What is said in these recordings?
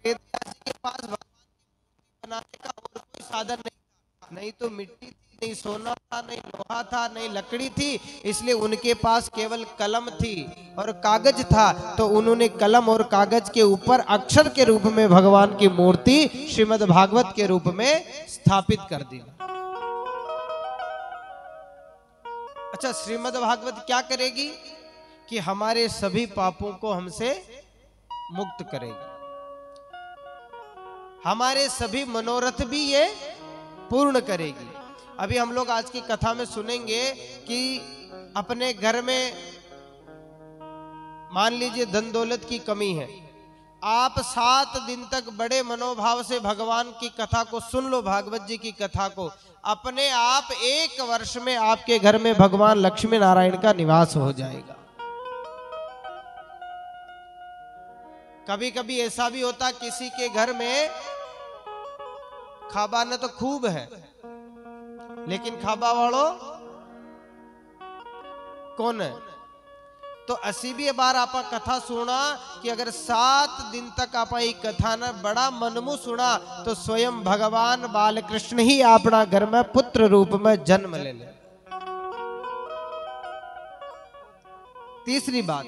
वेद व्यास जी के पास भगवान की बनाने का और कोई साधन नहीं था, नहीं तो मिट्टी थी, नहीं सोना था, नहीं लोहा था, नहीं लकड़ी थी, इसलिए उनके पास केवल कलम थी और कागज था। तो उन्होंने कलम और कागज के ऊपर अक्षर के रूप में भगवान की मूर्ति श्रीमद् भागवत के रूप में स्थापित कर दी। अच्छा, श्रीमद् भागवत क्या करेगी कि हमारे सभी पापों को हमसे मुक्त करेगी, हमारे सभी मनोरथ भी ये पूर्ण करेगी। अभी हम लोग आज की कथा में सुनेंगे कि अपने घर में मान लीजिए धन दौलत की कमी है, आप 7 दिन तक बड़े मनोभाव से भगवान की कथा को सुन लो, भागवत जी की कथा को, अपने आप 1 वर्ष में आपके घर में भगवान लक्ष्मी नारायण का निवास हो जाएगा। कभी कभी ऐसा भी होता किसी के घर में खाबा न तो खूब है, लेकिन खाबा वालों कौन है? तो असी भी बार आपा कथा सुना कि अगर 7 दिन तक आपा ये कथा न बड़ा मनमु सुना तो स्वयं भगवान बालकृष्ण ही अपना घर में पुत्र रूप में जन्म ले ले। तीसरी बात,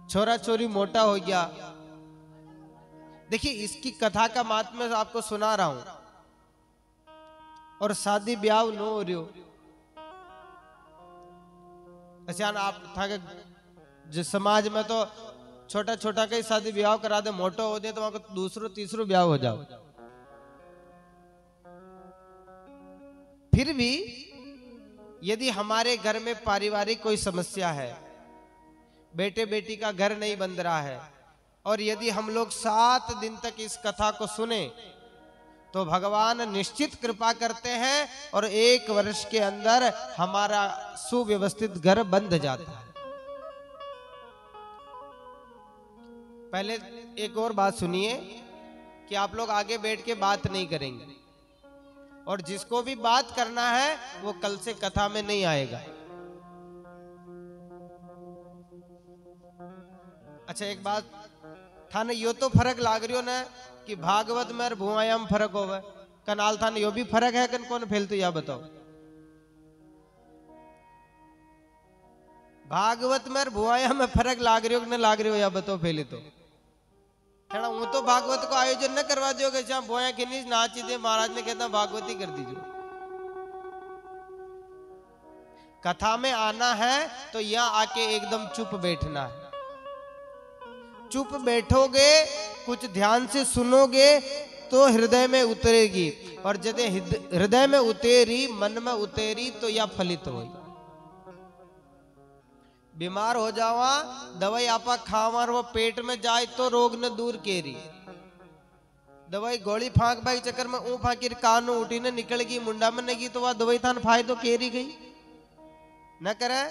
छोरा छोरी मोटा हो गया। देखिए इसकी कथा का महात्म्य आपको सुना रहा हूं, और शादी ब्याह नो हो रही हो। अच्छा, आप था कि जिस समाज में तो छोटा छोटा का ही शादी ब्याह करा दे, मोटो हो दे तो वहां को दूसरो तीसरो ब्याह हो जाओ। फिर भी यदि हमारे घर में पारिवारिक कोई समस्या है, बेटे बेटी का घर नहीं बन रहा है, और यदि हम लोग 7 दिन तक इस कथा को सुने तो भगवान निश्चित कृपा करते हैं और 1 वर्ष के अंदर हमारा सुव्यवस्थित घर बन जाता है। पहले एक और बात सुनिए कि आप लोग आगे बैठ के बात नहीं करेंगे, और जिसको भी बात करना है वो कल से कथा में नहीं आएगा। अच्छा, एक बात थाने यो तो फर्क लाग रही हो ना कि भागवत में और भुआया में फर्क होवे, कनाल थाने यो भी फर्क है कन कौन फैल तो या बताओ। भागवत में और भुआया में फर्क लाग रही हो कि न लाग रही हो या बताओ पहले तो। थोड़ा वो तो भागवत को आयोजन न करवा दोगे, जहां भुआया खिनी नाची दे, महाराज ने कहता भागवती कर दीजिए। कथा में आना है तो यहाँ आके एकदम चुप बैठना है। चुप बैठोगे, कुछ ध्यान से सुनोगे तो हृदय में उतरेगी, और जब हृदय में उतेरी, मन में उतेरी तो यह फलित होगी। बीमार हो जावा, दवाई आपा खावा वो पेट में जाए तो रोग न दूर केरी। दवाई गोली फांक भाई चक्कर में ऊ फांकी कानू उठी ने निकल गई, मुंडा में नहीं गई तो वह दवाई थान फायदो केरी गई न करे।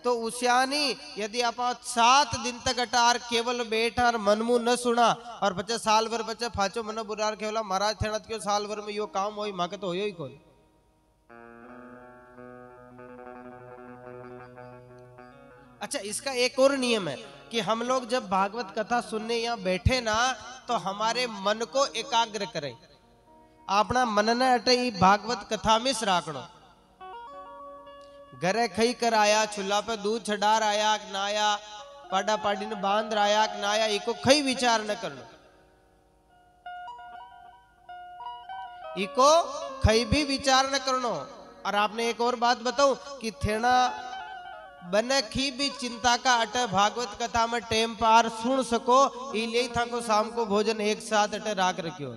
तो उस्यानी यदि आप 7 दिन तक अटार केवल बैठा और मनमु न सुना, और बच्चे साल भर बच्चे फाचो मन बुरार खेवला महाराज थे क्यों साल भर में यो काम होई, माके तो होयो ही कौन। अच्छा, इसका एक और नियम है कि हम लोग जब भागवत कथा सुनने यहाँ बैठे ना तो हमारे मन को एकाग्र करें, अपना मन ने अटे भागवत कथा में राखणो। घरे खई कर आया, चूल्हा पे दूध छडार आया नाया, पाडा पाडी ने बांध आया नाया, इको खई विचार न करनो। इको खई भी विचार न करनो। और आपने एक और बात बताऊं कि थेना बने खी भी चिंता का अटे भागवत कथा में टेम पार सुन सको, इलिए था को शाम को भोजन एक साथ अटे राख रखियो।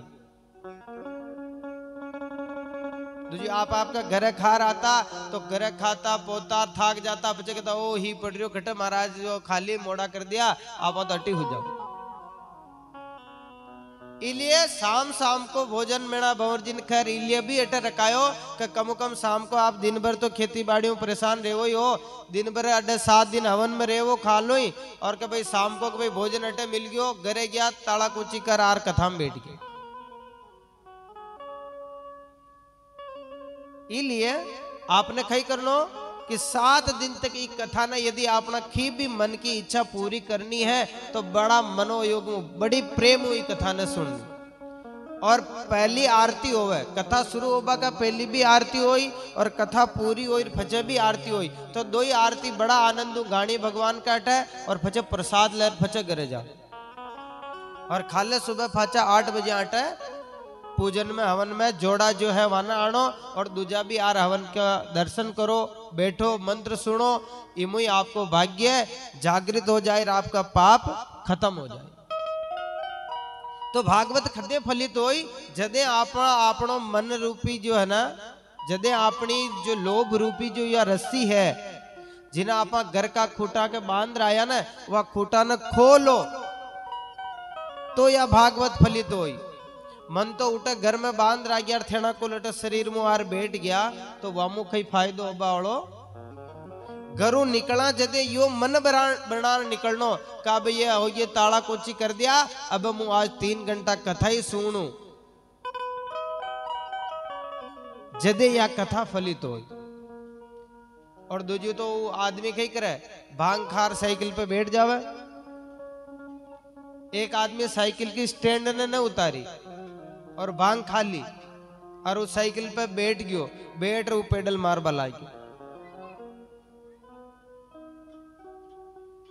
आप आपका घर खा रहा तो घर खाता पोता थाक जाता, बच्चे कहता ओ ही पड़ रही हो खटे महाराज जो खाली मोड़ा कर दिया, आप तो अटी हो जाओ। इलिए शाम शाम को भोजन मेरा भंवर जिन खैर इलिए भी अटे रखायो कि कम कम शाम को आप दिन भर तो खेती बाड़ी में परेशान रहो ही हो, दिन भर अड्डे 7 दिन हवन में रहो खा लो ही, और कि भाई शाम को भाई भोजन अटे मिल गयो, घरे गया ताला कुची कर आर कथा में बैठ गए। इसलिए आपने खई कर लो कि 7 दिन तक ये कथा ना यदि आपना खी भी मन की इच्छा पूरी करनी है तो बड़ा मनोयोग बड़ी प्रेम हुई कथा ने सुननी। और पहली आरती होवे, कथा शुरू होबा का पहली भी आरती हुई और कथा पूरी हुई फचे भी आरती हुई, तो दो ही आरती बड़ा आनंद गाणी भगवान का अट है और फचे प्रसाद ले फचे घरे जा। और खाले सुबह फाचा 8 बजे आट है पूजन में हवन में जोड़ा जो है वाना आनो और दूजा भी आर हवन का दर्शन करो, बैठो मंत्र सुनो, इमुई आपको भाग्य जागृत हो जाए, आपका पाप खत्म हो जाए। तो भागवत खदे फलित होई जदे आपनो मन रूपी जो है ना, जदे अपनी जो लोभ रूपी जो या रस्सी है जिन्हें आप घर का खूटा के बांध रहा ना, वह खूटा न खोलो तो यह भागवत फलित होई। मन तो उठे घर में बांध रहा गया, थेना को लटे शरीर में आर बैठ गया तो वामु कई फायदो बावड़ो घरू निकला जदे यो मन बना निकलनो का भाई ये हो ये ताला कोची कर दिया, अब मु आज 3 घंटा कथा ही सुनू, जदे या कथा फलित हो। और दूजी तो आदमी कहीं करे भांग खार साइकिल पे बैठ जावे। एक आदमी साइकिल की स्टैंड ने न उतारी और भांग खा ली और उस साइकिल पे बैठ गयो, बैठ रू पेडल मार बलागी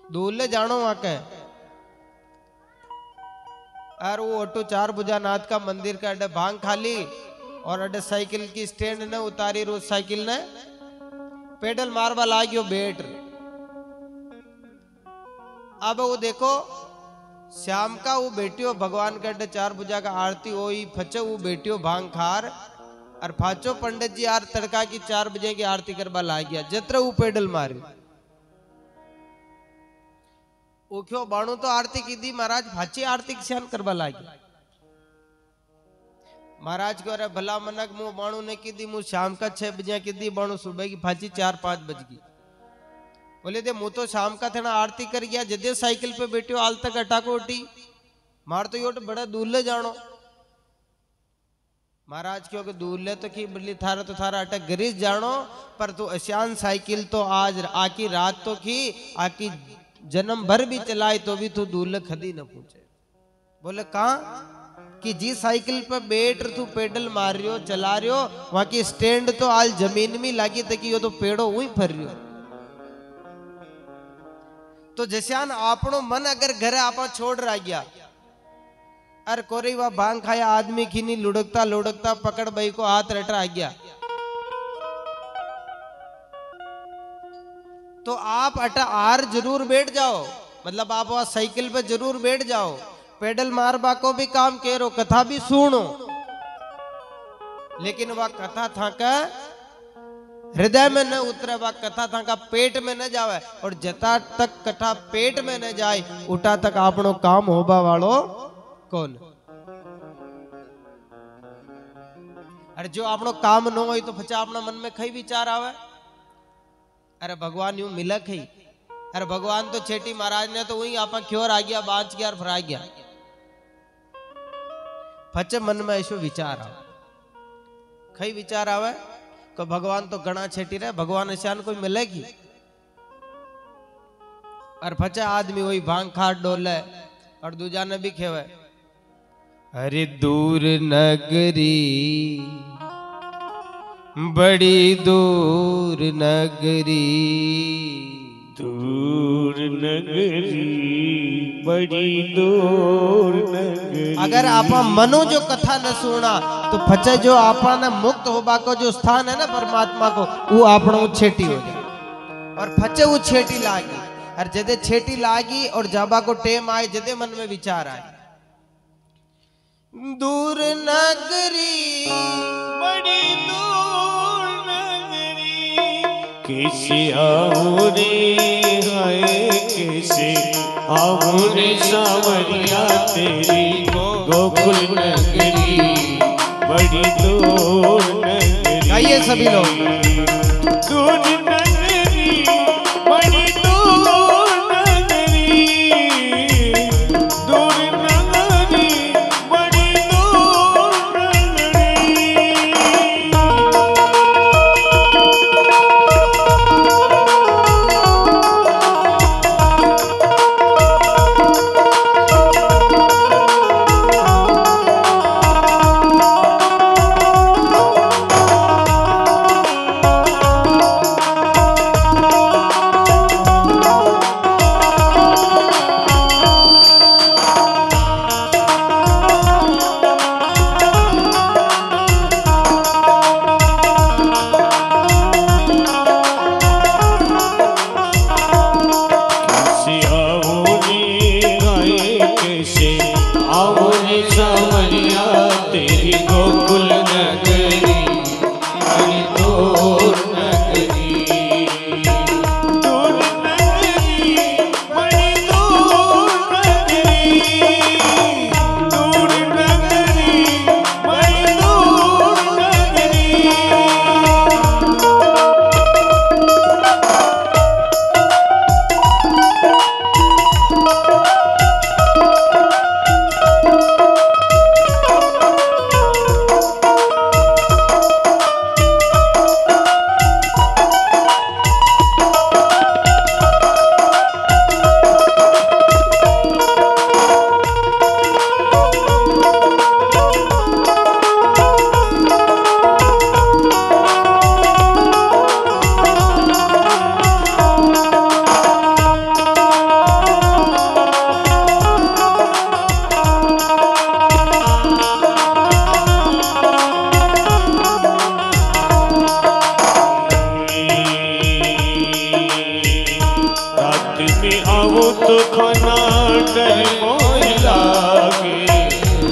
दूल्हे जानो वहां के। और वो ऑटो 4 भुजा नाथ का मंदिर का अड्डे भांग खा ली और अड्डे साइकिल की स्टैंड ने उतारी, रोज साइकिल ने पेडल मारवा लागियो बैठ। अब वो देखो श्याम का वो बेटियो भगवान के अड्डे 4 भुजा का आरती होई, फचे वो बेटियो भांग खार और फाचो पंडित जी यार तड़का की 4 बजे की आरती करवा ला गया, जत्र वो पेडल मारी वो क्यों बाणु तो आरती की दी महाराज, फाची आरती किसान करवा लागी। महाराज को अरे भला मनक मुंह बाणु ने की दी, मुंह शाम का 6 बजे की दी, बाणु सुबह की फाची 4-5 बज गई। बोले दे मुंह तो शाम का थे ना आरती कर गया, जदे साइकिल पे बैठो आल तक अटा को उठी मार तो योट बड़ा दूल्हे जानो। महाराज क्यों के दूल्हे तो की बदली थारा तो थारा अटक गरिस जानो, पर तू अशान साइकिल तो आज आकी रात तो की आकी जन्म भर भी चलाए तो भी तू दूल्हे खदी न पूछे। बोले कहा कि जी साइकिल पे बैठ तू पेडल मार रियो चला रियो, वहां की स्टैंड तो आज जमीन में लागी तकी यो तो पेड़ो वही फर रियो। तो जैसान आपनो मन अगर घरे आपा छोड़ रहा गया अरे कोरी वह भांग खाया आदमी खीनी लुढ़कता लुढ़कता पकड़ भाई को हाथ रटा गया, तो आप अटा आर जरूर बैठ जाओ, मतलब आप वहां साइकिल पे जरूर बैठ जाओ, पेडल मारबा को भी काम करो, कथा भी सुनो, लेकिन वह कथा था का हृदय में न उतरे, वह कथा था का पेट में न जावे। और जता तक कथा पेट में न जाए उठा तक आपनो काम होबा वालो कौन। अरे जो आपनो काम न हो तो फचा अपना मन में कई विचार आवे, अरे भगवान यूं मिला खई, अरे भगवान तो छेटी महाराज ने तो वही आपा क्योर आ गया बांच गया और फरा गया, फचे मन में ऐसो विचार आवे। कई विचार आवे को भगवान तो गणा छेटी रहे, भगवान ऐसान कोई मिलेगी। और फचा आदमी वही भांग खाट डोले और दूजा ने भी खेवे अरे दूर नगरी बड़ी दूर नगरी, दूर नगरी बड़ी दूर नगरी। अगर आपा मनो जो कथा न सुना तो फचे जो आपा ने मुक्त होबा को जो स्थान है ना परमात्मा को, वो आपनो छेटी हो जाए और फचे वो छेटी लागी। और जदे छेटी लागी और जाबा को टेम आए, जदे मन में विचार आए दूर नगरी बड़ी दूर नगरी, कैसे आऊं रे हाय कैसे आऊं रे सावरिया तेरी गोकुल नगरी बड़ी दूर नगरी। आइए सभी लोग, दूर नगरी बड़ी दूर नगरी, दूर नगरी बड़ी दूर नगरी। में आओ तो खाना डर मोहे लागे,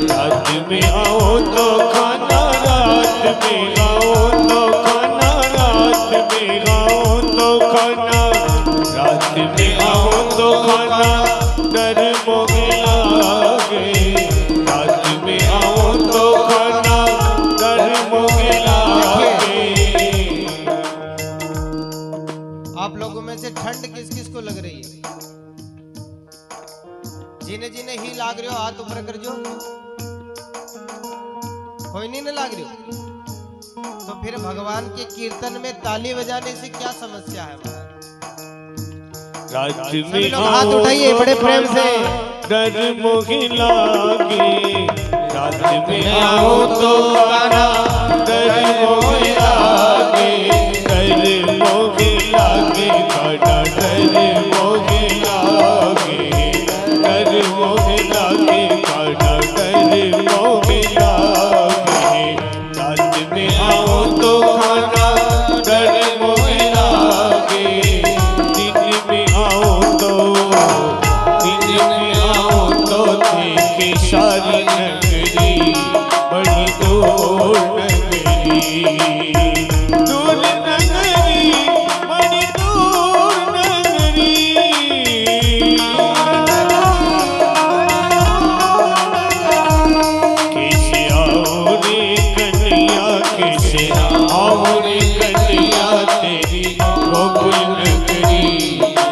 रात में आओ तो खाना, रात में आओ तो खाना, रात में आओ तो खाना, रात में आओ तो खाना डर मोहे लागे, रात में आओ तो खाना डर मोहे लागे। आप लोगों में से ठंड किस किस को लग रही है? जिन्हें जिन्हें ही लाग रहे हो हाथ ऊपर कर जो। कोई नहीं ना लाग रही हो तो फिर भगवान के कीर्तन में ताली बजाने से क्या समस्या है? राज्य सभी में लोग हाथ उठाइए बड़े प्रेम से। डर मोहे लागे, राज्य में आओ तो खाना डर मोहे लागे, डर मोहे लागे खाना, डर मोहे लागे, डर मोहे लागे खाना, डर मोहे लागे, राज्य में आओ तो खाना डर मोहे लागे, दिन में आओ तो, दिन में आओ तो देखे सारी नगरी, बड़ी दूर नगरी, दूर नगरी, बड़ी दूर नगरी। कैसे आओ रे कन्हैया, कैसे आओ रे कन्हैया, तेरी गोकुल नगरी,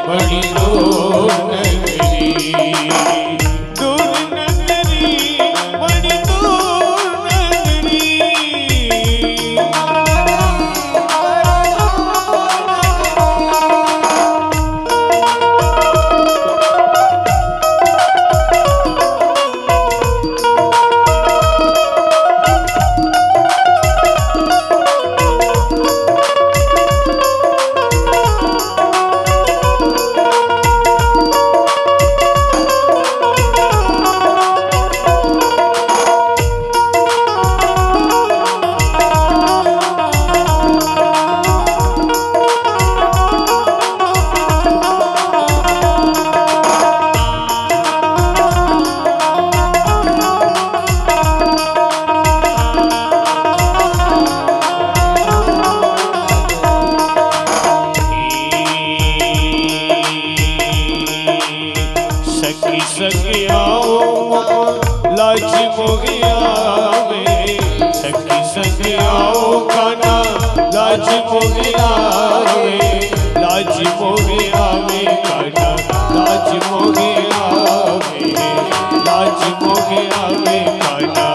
बड़ी दूर नगरी, दूर नगरी, बड़ी दूर नगरी। सखी सखी आओ लाज मोहे आवे, सखी सखी आओ खाना लाज मोहे आवे, लाज मोहे आवे खाना, लाज मोहे आवे, लाज मोहे आवे खाना,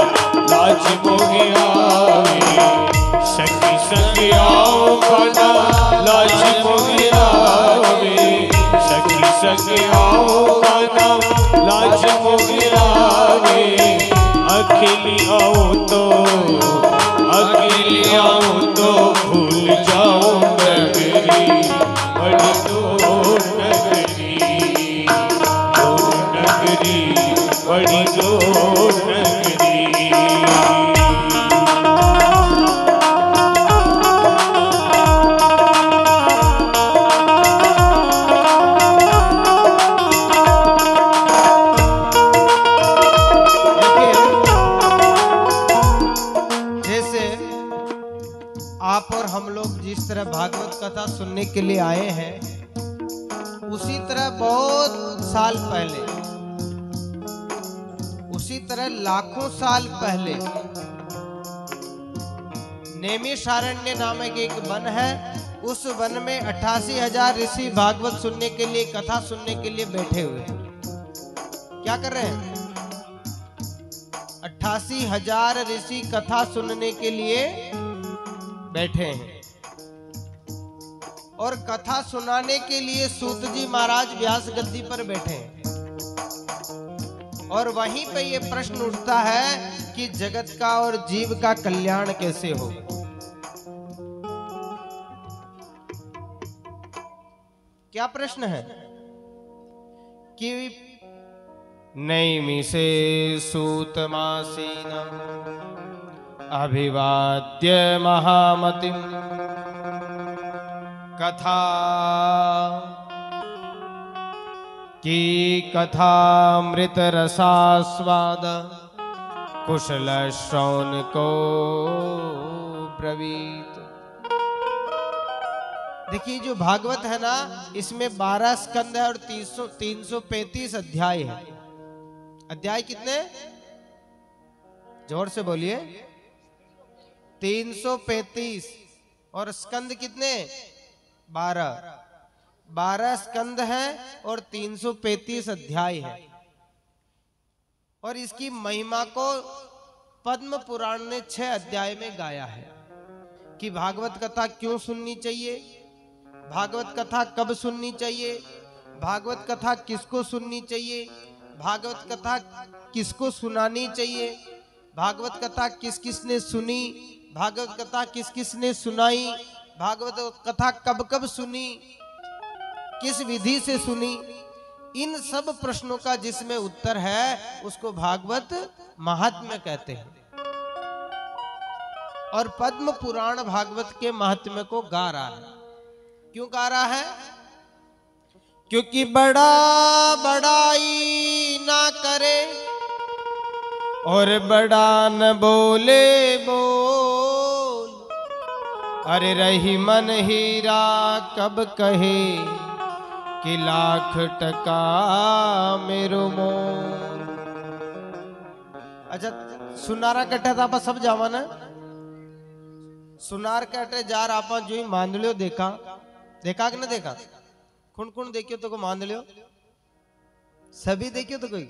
लाज मोहे आवे, सखी सखी आओ खाना लाज मोहे आवे, सखी सखी आओ खाना लाज मोहे आवे, अकेली आओ तो, अकेली आओ तो भूल जाओ नगरी, बड़ी दूर नगरी, दूर नगरी, बड़ी दूर नगरी। आप और हम लोग जिस तरह भागवत कथा सुनने के लिए आए हैं, उसी तरह बहुत साल पहले, उसी तरह लाखों साल पहले नैमिषारण्य नामक एक वन है। उस वन में 88,000 ऋषि भागवत सुनने के लिए, कथा सुनने के लिए बैठे हुए हैं। क्या कर रहे हैं? 88,000 ऋषि कथा सुनने के लिए बैठे हैं और कथा सुनाने के लिए सूत जी महाराज व्यास गद्दी पर बैठे हैं। और वहीं पे ये प्रश्न उठता है कि जगत का और जीव का कल्याण कैसे हो। क्या प्रश्न है कि नैमिषे सूतमासीनम् अभिवाद्य महामतिं कथा की कथामृत रसास्वाद कुशल श्रवण को ब्रवीत। देखिए जो भागवत है ना, इसमें 12 स्कंद है और 335 अध्याय है। अध्याय कितने? जोर से बोलिए। 335 और स्कंद कितने? 12 स्कंद है और 335 अध्याय है। और इसकी महिमा को पद्म पुराण ने 6 अध्याय में गाया है कि भागवत कथा क्यों सुननी चाहिए, भागवत कथा कब सुननी चाहिए, भागवत कथा किसको सुननी चाहिए, भागवत कथा किसको सुनानी चाहिए, भागवत कथा किस किस ने सुनी, भागवत कथा किस किस ने सुनाई, भागवत कथा कब कब सुनी, किस विधि से सुनी। इन सब प्रश्नों का जिसमें उत्तर है उसको भागवत महात्म्य कहते हैं। और पद्म पुराण भागवत के महात्म्य को गा रहा है। क्यों गा रहा है? क्योंकि बड़ा बड़ाई ना करे और बड़ा न बोले बोल, अरे रही मन हीरा कब कहे कि लाख टका मेरो मोल। अच्छा सुनारा कट्ठा था आप सब जावा ना, सुनार कट्ठे जार आप जो ही मांदलियो देखा कि न देखा? खुण खुण देखियो तो को मान लियो, सभी देखियो तो कोई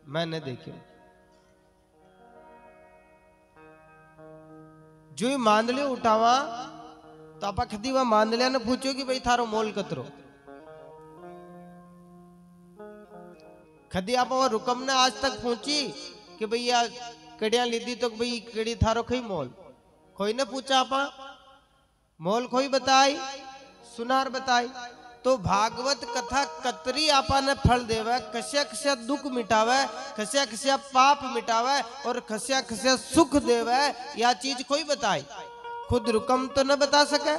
मैंने देखियो। जो ही मान लियो उठावा तो आप खदी वह मान लिया ने पूछो कि भाई थारो मोल कतरो। खदी आप वह रुकम ने आज तक पूछी कि भैया कड़िया लीधी तो भाई कड़ी थारो खई मोल, कोई ने पूछा आपा मोल, कोई बताई सुनार बताई। तो भागवत कथा कतरी आपा ने फल देवे, खस्या खस्या दुख मिटावे, खस्या खस्या पाप मिटावे और खस्या खस्या सुख देवे, या चीज कोई बताई? खुद रुकम तो न बता सके।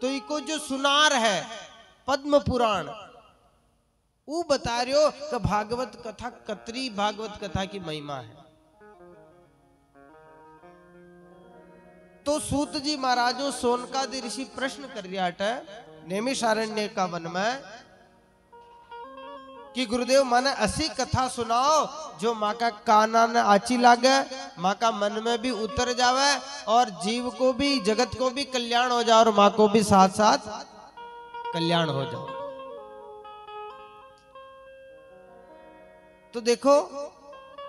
तो इको जो सुनार है पद्म पुराण वो बता रहे हो कि भागवत कथा कतरी भागवत कथा की महिमा है। तो सूत जी महाराजो सोनकादि ऋषि प्रश्न कर रिया है नैमिषारण्य का वन में कि गुरुदेव माने ऐसी कथा सुनाओ जो माँ का काना न आची लागे, माँ का मन में भी उतर जावे और जीव को भी जगत को भी कल्याण हो जाए और माँ को भी साथ साथ कल्याण हो जाए। तो देखो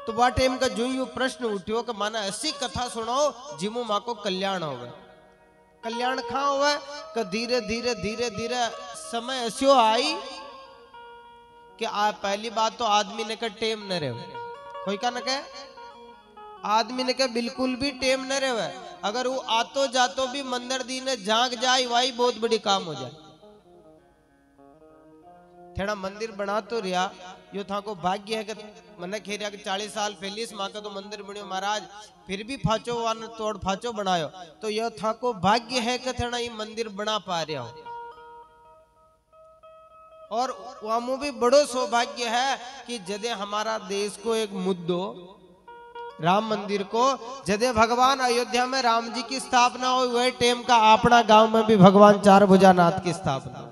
तो वह टाइम का जो ही प्रश्न उठ्यो कि माना ऐसी कथा सुनाओ जिमो माँ को कल्याण होवे। कल्याण कहाँ होवे? कि धीरे धीरे धीरे धीरे समय ऐसो आई कि पहली बात तो आदमी ने का टेम न रहे, कोई का न कहे आदमी ने का बिल्कुल भी टेम न रहे। अगर वो आतो जातो भी मंदिर दी ने झांक जाए वाही बहुत बड़ी काम हो जाए। थेड़ा मंदिर बना तो रिया यो था को भाग्य है कि मन खेरिया कि 40 साल पहले इस माँ का तो मंदिर बनियो महाराज, फिर भी फाचो वान तोड़ फाचो बनायो, तो यह था को भाग्य है कि थेड़ा ये मंदिर बना पा रहा हो। और वामो भी बड़ो सौभाग्य है कि जदे हमारा देश को एक मुद्दो राम मंदिर को, जदे भगवान अयोध्या में राम जी की स्थापना हो वह टेम का अपना गांव में भी भगवान चार भुजानाथ की स्थापना,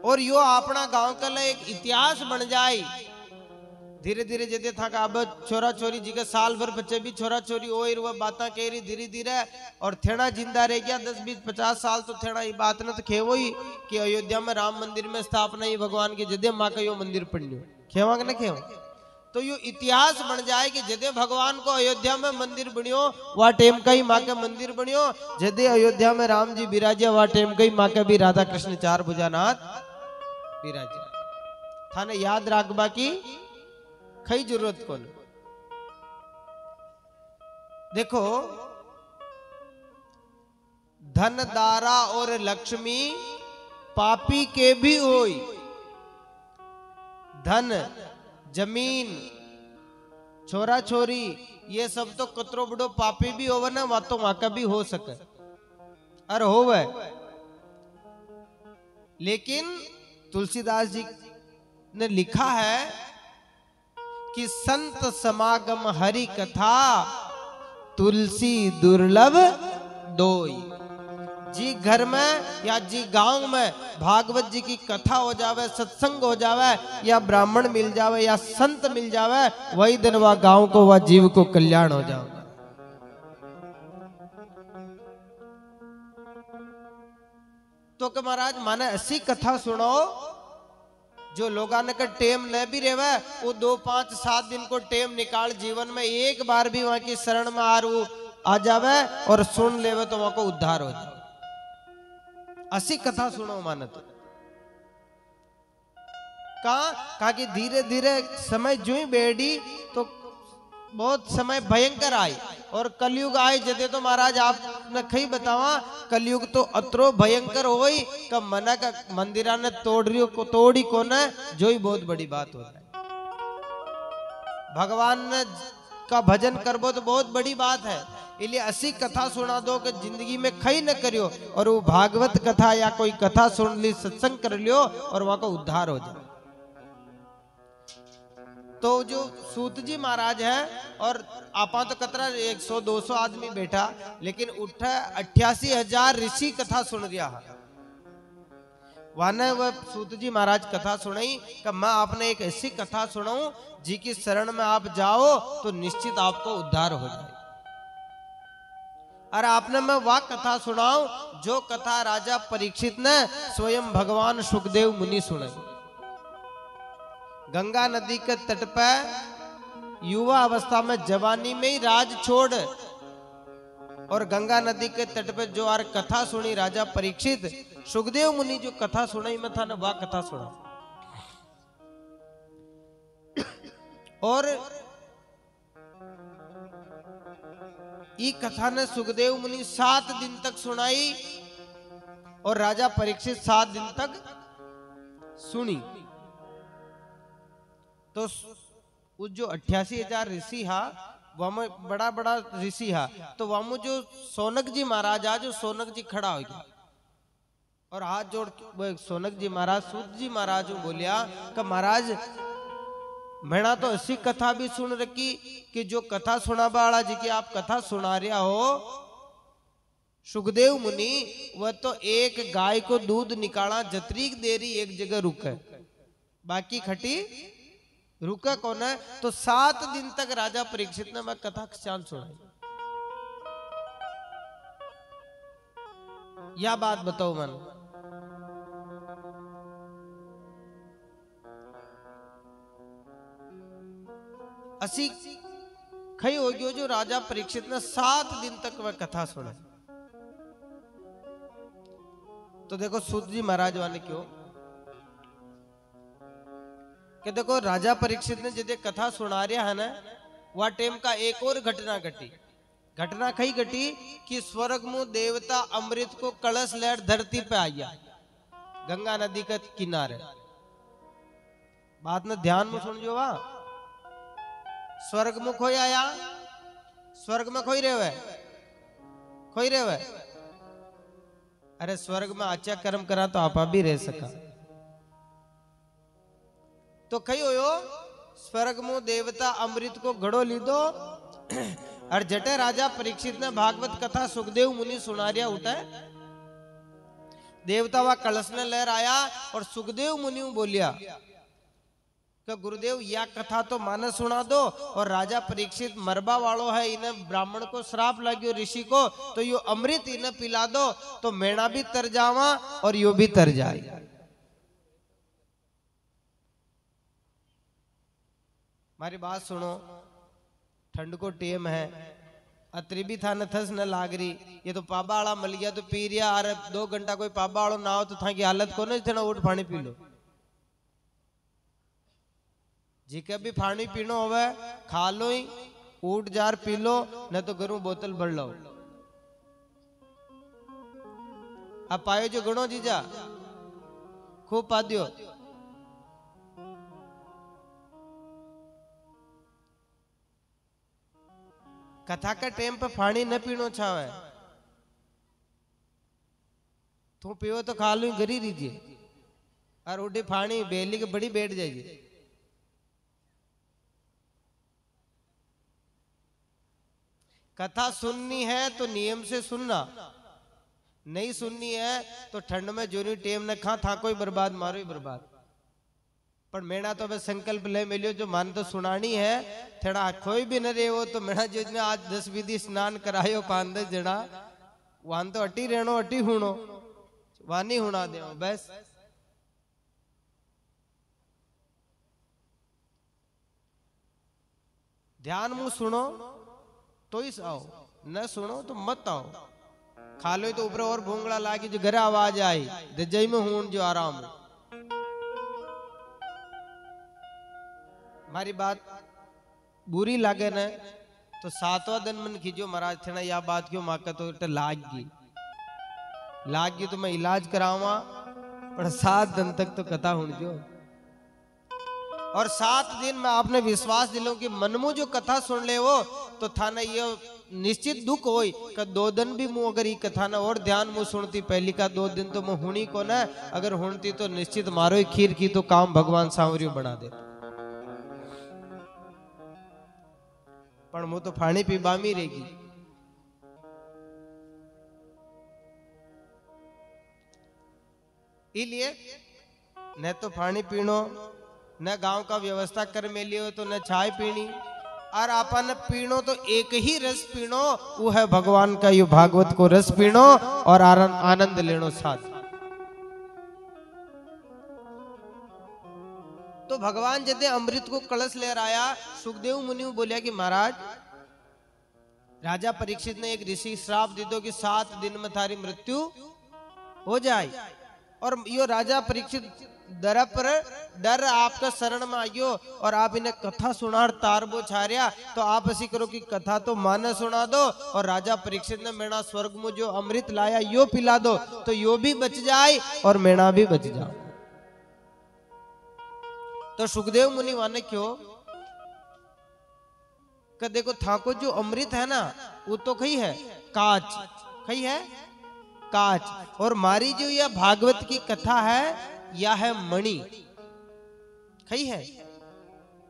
और यो अपना गांव का लिए एक इतिहास बन जाए। धीरे धीरे जदे था का अब छोरा छोरी जी के साल भर बच्चे भी छोरा छोरी हो वह बात कह रही धीरे धीरे, और थेड़ा जिंदा रह गया 10 20 50 साल तो थेड़ा ये बात न तो खेवो ही कि अयोध्या में राम मंदिर में स्थापना ही भगवान के जदे माँ का यो मंदिर पढ़ियो खेवा के न खेव। तो यो इतिहास बन जाए कि जदे भगवान को अयोध्या में मंदिर बनियो वह टेम का ही माँ का मंदिर बनियो, जदे अयोध्या में राम जी विराजिया वह टेम का ही माँ का भी राधा कृष्ण चार भुजानाथ विराजिया। थाने याद रखबा की खई जरूरत कौन। देखो धन दारा और लक्ष्मी पापी के भी होई, धन जमीन छोरा छोरी ये सब तो कतरो बड़ो पापी भी होवे ना, वह तो वहां का भी हो सके और होवे। लेकिन तुलसीदास जी ने लिखा है कि संत समागम हरि कथा तुलसी दुर्लभ दोई। जी घर में या जी गांव में भागवत जी की कथा हो जावे, सत्संग हो जावे, या ब्राह्मण मिल जावे या संत मिल जावे, वही दिन वह गांव को वह जीव को कल्याण हो जावे। तो कि महाराज माने ऐसी कथा सुनो जो लोगा ने का टेम न भी रेवे, वो 2, 5, 7 दिन को टेम निकाल जीवन में एक बार भी वहां की शरण में आ जावे और सुन लेवे तो वहां को उद्धार हो जाए। ऐसी कथा सुनो माने तो कहा कि धीरे धीरे समय जो ही बेड़ी तो बहुत समय भयंकर आई और कलयुग आए जदे तो महाराज आपने कही बतावा कलयुग तो अतरो भयंकर हो गई का मना का मंदिरा ने तोड़ी को न जो ही बहुत बड़ी बात हो जाए। भगवान ने का भजन करबो तो बहुत बड़ी बात है, इसलिए ऐसी कथा सुना दो कि जिंदगी में खई न करियो और वो भागवत कथा या कोई कथा सुन ली, सत्संग कर लियो और वहां का उद्धार हो जाए। तो जो सूत जी महाराज है और आपा तो कतरा 100-200 आदमी बैठा, लेकिन उठा 88,000 ऋषि कथा सुन रहा है। वाने वह सूत जी महाराज कथा सुनाई कि मैं आपने एक ऐसी कथा सुनाऊं जी की शरण में आप जाओ तो निश्चित आपको उद्धार हो जाए। और आपने मैं वह कथा सुनाऊं जो कथा राजा परीक्षित ने स्वयं भगवान सुखदेव मुनि सुनाई। गंगा नदी के तट पर युवा अवस्था में जवानी में ही राज छोड़ और गंगा नदी के तट पर जो आर कथा सुनी राजा परीक्षित, सुखदेव मुनि जो कथा सुनाई में था ना वह कथा सुना। और ये कथा ने सुखदेव मुनि 7 दिन तक सुनाई और राजा परीक्षित 7 दिन तक सुनी। तो उस जो 88,000 ऋषि हा वह बड़ा बड़ा ऋषि हा, तो वह जो सोनक जी महाराज आज जो सोनक जी खड़ा हो गया और हाथ जोड़ सोनक जी महाराज सूत जी महाराज बोलिया कि महाराज मैंने तो ऐसी कथा भी सुन रखी कि जो कथा सुना बाड़ा जी की आप कथा सुना रहा हो सुखदेव मुनि, वह तो एक गाय को दूध निकाला जतरीक देरी एक जगह रुके, बाकी खटी रुका कौन है। तो 7 दिन तक राजा परीक्षित ने मैं कथा चांद सुनाई। या बात बताओ मन, असी खई हो गयो जो राजा परीक्षित ने 7 दिन तक वह कथा सुनाई। तो देखो सूत जी महाराज वाले क्यों कि देखो राजा परीक्षित ने जिसे कथा सुना रहा है ना वह टाइम का एक और घटना घटी। घटना कही घटी कि स्वर्ग में देवता अमृत को कलश लेकर धरती पे आया गंगा नदी के किनारे। बात में ध्यान में सुन जो वहा स्वर्ग में खोई आया, स्वर्ग में खोई रहे हुए। अरे स्वर्ग में अच्छा कर्म करा तो आपा भी रह सका। तो कही हो स्वर्ग में देवता अमृत को घड़ो लीधो और जटे राजा परीक्षित ने भागवत कथा सुखदेव मुनि सुना रिया उठे। देवता वा कलश ने लहर आया और सुखदेव मुनि बोलिया कि गुरुदेव या कथा तो माने सुना दो और राजा परीक्षित मरबा वालों है, इन्हें ब्राह्मण को श्राप लग्यो ऋषि को, तो यो अमृत इन्हें पिला दो तो मेणा भी तर जावा और यो भी तर जाए। हमारी बात सुनो, ठंड को टेम है, अतरी भी था नथस न लाग रही, ये तो पाबा वाला मल गया तो पी रिया। अरे 2 घंटा कोई पाबा वालों ना हो तो था की हालत को नहीं थे, उठ पानी पी लो। जी के भी पानी पीनो होवे खा लो ही, उठ जार पी लो, न तो घरों बोतल भर लो। अब पायो जो गणो जीजा खूब पा दियो। कथा का टाइम पे पानी न पीनो छावे, तू पियो तो खा लो गरी रीजिए। और उठी फाणी बेली के बड़ी बैठ जाएगी। कथा सुननी है तो नियम से सुनना, नहीं सुननी है तो ठंड में जो टेम न खा था कोई बर्बाद मारो ही बर्बाद। पर मेरा तो अब संकल्प ले मिलियो जो मन तो सुनानी है, थोड़ा कोई भी न रहे हो तो मेरा जो आज 10 विधि स्नान करायो 5-10 जड़ा वहां तो अटी रहनो अटी हुणो वानी हुणा दे बस। ध्यान मुंह सुनो तो ही आओ, न सुनो तो मत आओ। खा लो तो ऊपर और भूंगड़ा लागी जो घर आवाज आई दजई में हूं जो आराम। हमारी बात बुरी लागे न तो 7वां दिन मन खींचो महाराज थे या बात क्यों माका तो लाग गई तो मैं इलाज करावा, पर 7 दिन तक तो कथा हुण जो। और 7 दिन में आपने विश्वास दिलो कि मनमु जो कथा सुन ले वो तो थाना ये निश्चित दुख होई कि 2 दिन भी मुँह अगर ये कथा ना और ध्यान मुँह सुनती पहली का 2 दिन तो मुँह हुणी को ना, अगर हुणती तो निश्चित मारो ही खीर की तो काम भगवान सांवरियो बना दे। पर मुँह तो फाणी पी बामी रहेगी। इसलिए न तो फाणी पीनो न गांव का व्यवस्था कर मेलियो तो न चाय पीनी, और आपन पीनो तो एक ही रस पीनो वो है भगवान का यो भागवत को रस पीनो और आनंद लेनो साथ। तो भगवान जदे अमृत को कलश ले आया सुखदेव मुनि बोलिया कि महाराज राजा परीक्षित ने एक ऋषि श्राप दे दो कि 7 दिन में थारी मृत्यु हो जाए। और यो राजा परीक्षित डर आपका शरण में आयो और आप इन्हें कथा सुनार तारबो छारिया, तो आप ऐसी करो कि कथा तो माने सुना दो और राजा परीक्षित ने मेरा स्वर्ग में जो अमृत लाया यो पिला दो तो यो भी बच जाए और मेरा भी बच जाए। तो सुखदेव मुनि माने क्यों कि देखो थाको जो अमृत है ना वो तो कही है काच, कही है काच, और मारी जो यह भागवत की कथा है यह है मणि, कही है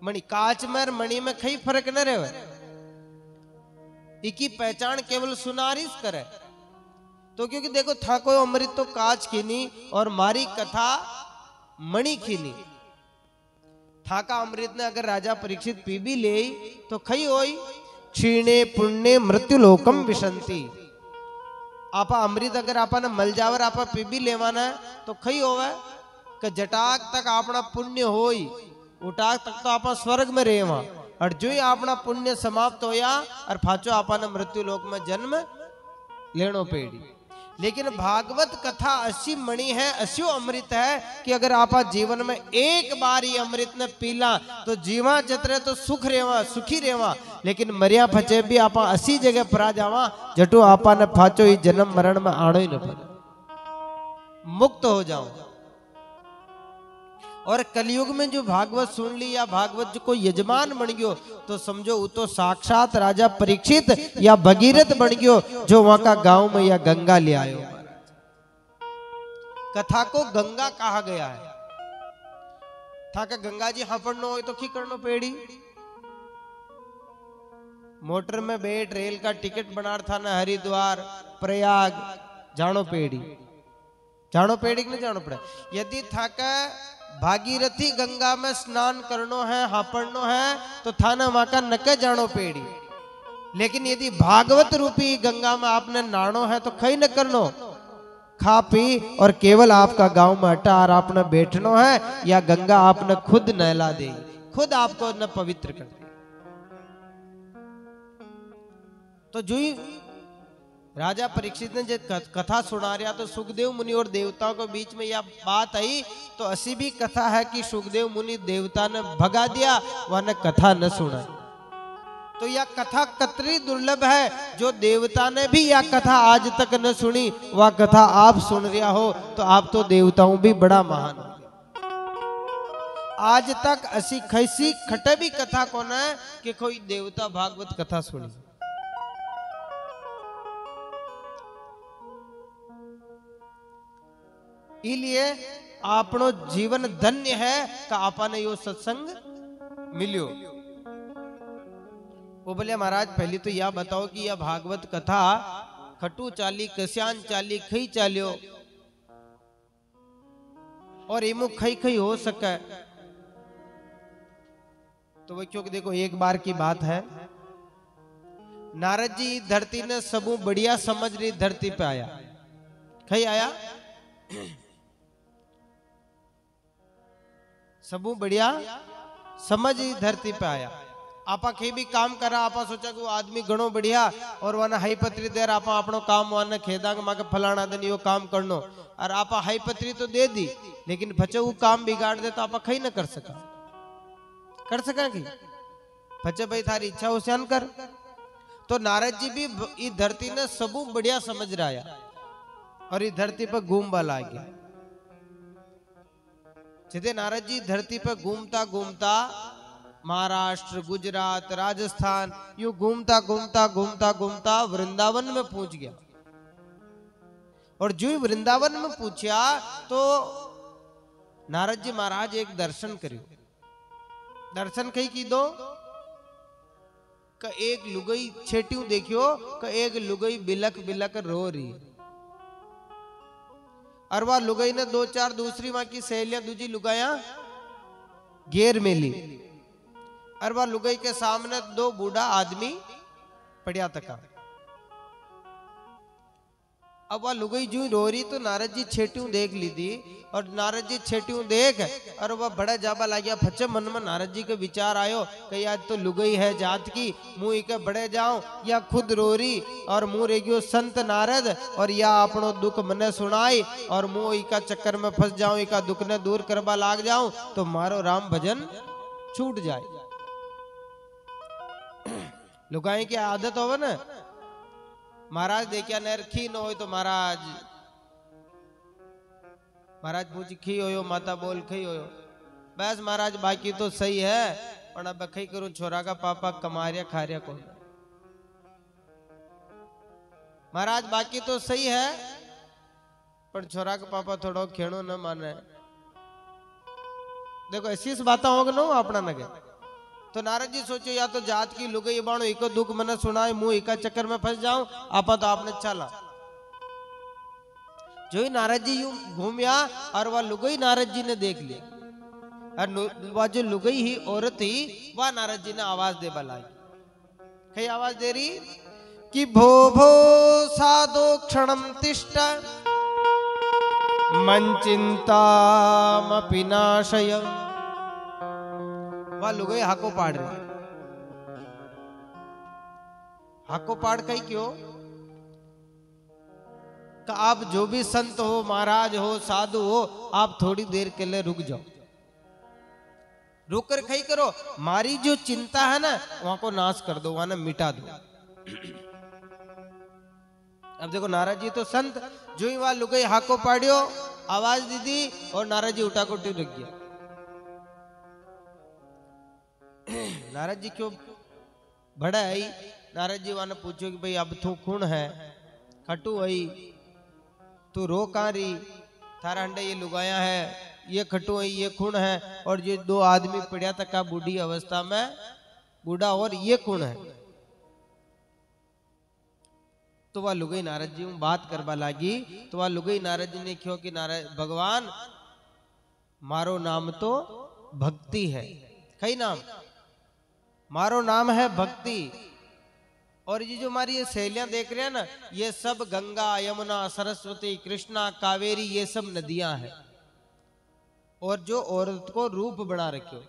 मणि। काच में और मणि में कई फर्क न रहे, इकी पहचान केवल सुनारिस करे। तो क्योंकि देखो था कोई अमृत तो काच खीनी और मारी कथा मणि खीनी। था का अमृत ने अगर राजा परीक्षित पी भी ले तो खई होई क्षीणे पुण्य मृत्यु लोकम विशंति। आपा अमृत अगर आपा ने मल जावर आपा पी भी लेवाना तो खई होवे कि जटाक तक अपना पुण्य होई उटाक तक तो आपा स्वर्ग में रहेवा, और जो ही अपना पुण्य समाप्त होया और फाचो आपा ने मृत्यु लोक में जन्म लेनो पेड़ी। लेकिन भागवत कथा ऐसी मणि है, ऐसी अमृत है कि अगर आपा जीवन में एक बार ही अमृत ने पीला तो जीवा जतरे तो सुख रेवा सुखी रेवा, लेकिन मरिया फचे भी आपा ऐसी जगह पर आ जावा जटू आपा ने फाचो ही जन्म मरण में आनो ही न पड़े, मुक्त हो जाओ। और कलयुग में जो भागवत सुन ली या भागवत जो कोई यजमान बन गयो तो समझो वो तो साक्षात राजा परीक्षित या भगीरथ बन गयो जो वहां का गांव में या गंगा ले आयो। कथा को गंगा कहा गया है। था का गंगा जी हाँ पढ़नो हो तो की करनो पेड़ी, मोटर में बैठ रेल का टिकट बना था ना हरिद्वार प्रयाग जानो पेड़ी, जानो पेड़ी कि नहीं जानो पड़े। यदि था का भागीरथी गंगा में स्नान करनो है हापड़नो है तो थाना वहां का नके जानो पेड़ी। लेकिन यदि भागवत रूपी गंगा में आपने नहानो है तो कहीं न करनो, खा पी और केवल आपका गांव में अटा और आपने बैठनो है या गंगा आपने खुद नहला दे, खुद आपको न पवित्र कर दे। तो जो ही राजा परीक्षित ने जब कथा सुना रहा तो सुखदेव मुनि और देवताओं के बीच में यह बात आई तो ऐसी भी कथा है कि सुखदेव मुनि देवता ने भगा दिया वह ने कथा न सुना। तो यह कथा कतरी दुर्लभ है जो देवता ने भी यह कथा आज तक न सुनी, वह कथा आप सुन रहा हो तो आप तो देवताओं भी बड़ा महान हो। आज तक ऐसी खैसी खटे भी कथा कौन है कि कोई देवता भागवत कथा सुनी। इसलिए आपनो जीवन धन्य है कि आपने यो सत्संग मिलियो। वो बोले महाराज पहले तो यह बताओ कि यह भागवत कथा खटू चाली कस्यान चाली खई चालियो और इमु खई खई हो सके। तो वो क्योंकि देखो एक बार की बात है, नारद जी धरती ने सबू बढ़िया समझ रही धरती पे आया। खई आया सबू बढ़िया समझ रही धरती पे आया। आपा कहीं भी काम करा, आपा सोचा कि वो आदमी घणो बढ़िया और वना हाई पत्री देर आपा अपनो काम वाने खेदा के माके फलाना दिन यो काम करनो, और आपा हाई पत्री तो दे दी, लेकिन बच्चे वो काम बिगाड़ दे तो आपा खई न कर सका की बच्चे भाई थारी इच्छा हुसैन कर। तो नारद जी भी इस धरती ने सबू बढ़िया समझ रहा और इस धरती पर घूमबा लाग गया। जिसे नारद जी धरती पर घूमता घूमता महाराष्ट्र, गुजरात, राजस्थान यूं घूमता घूमता घूमता घूमता वृंदावन में पहुंच गया। और जो ही वृंदावन में पूछा तो नारद जी महाराज एक दर्शन करियो। दर्शन कही की दो का एक लुगई छेटियों देखियो का एक लुगई बिलक बिलक रो रही। और वह लुगाई ने दो चार दूसरी वहां की सहेलियां दूजी लुगाया घेर में ली। और वह लुगाई के सामने दो बूढ़ा आदमी पड़िया तका। अब वह लुगाई जो रो रही तो नारद जी छेटियों देख ली थी। और नारद जी छेटियों देख और वह बड़ा जाबा लग गया। फच्चे मन में नारद जी के विचार आयो कि आज तो लुगाई है जात की, मुंह इके बड़े जाऊं या खुद रो रही और मुंह रेगियो संत नारद और या अपनो दुख मने सुनाई और मुंह इका चक्कर में फंस जाऊं, इका दुख ने दूर करवा लाग जाऊं तो मारो राम भजन छूट जाए। लुगाई की आदत होवे ना, महाराज देखिया नर खी न हो तो महाराज पूछ खी होयो, माता बोल खी होयो, बस महाराज बाकी तो सही है और अब खई करूं छोरा का पापा कमारिया खारिया कौन। महाराज बाकी तो सही है पर छोरा का पापा थोड़ा खेणो न माने। देखो ऐसी बातें होगा ना अपना नगे। तो नारद जी सोचो या तो जात की लुगाई बाणो इको दुख मने सुनाए, मुंह इका चक्कर में फंस जाऊं, आपा तो आपने चला। जो ही नारद जी यूं घूमिया और वह लुगाई नारद जी ने देख लिया। और वह जो लुगाई ही औरत ही वह नारद जी ने आवाज दे बलाई। कई आवाज दे रही कि भो भो साधो क्षणम तिष्ठ मन चिंतामपि नाशय। वह लुगाई हाको पाड़ रही। हाको पाड़ कई क्यों कि आप जो भी संत हो, महाराज हो, साधु हो, आप थोड़ी देर के लिए रुक जाओ। रुक कर खई करो, मारी जो चिंता है ना वहां को नाश कर दो, वहां ना मिटा दो। अब देखो नारद जी तो संत, जो ही वहां लुगाई हाको पाड़ियो आवाज दी दी और नारद जी उठा कोटी रख गया। नारद जी क्यों बड़ा आई? नारद जी वहां पूछो कि भाई अब तू कौन है? खटू आई तू रो कहां रही? थारा हंडे ये लुगाया है, ये खटू आई, ये खून है और ये दो आदमी पड़िया तक का बूढ़ी अवस्था में बूढ़ा और ये खून है। तो वह लुगाई नारद जी बात करवा लागी। तो वह लुगाई नारद जी ने क्यों कि नारद भगवान मारो नाम तो भक्ति है। कई नाम मारो नाम है भक्ति। और ये जो हमारी ये सहेलियां देख रहे हैं ना, ये सब गंगा, यमुना, सरस्वती, कृष्णा, कावेरी ये सब नदियां हैं। और जो औरत को रूप बना रखे।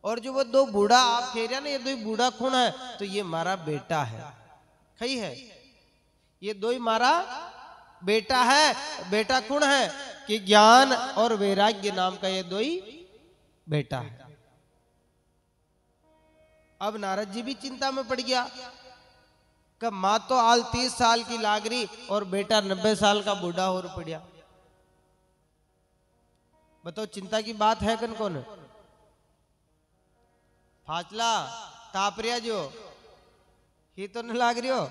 और जो वो दो बूढ़ा आप कह रहे हैं ना, ये दो बूढ़ा खून है तो ये हमारा बेटा है। खई है ये दो ही हमारा बेटा है। बेटा कौन है कि ज्ञान और वैराग्य नाम का ये दो ही बेटा है। अब नारद जी भी चिंता में पड़ गया कि माँ तो आल 30 साल की लाग रही और बेटा 90 साल का बूढ़ा हो पड़िया। बताओ चिंता की बात है कन कौन? फाचला तापरिया जो ही तो न लाग रही हो।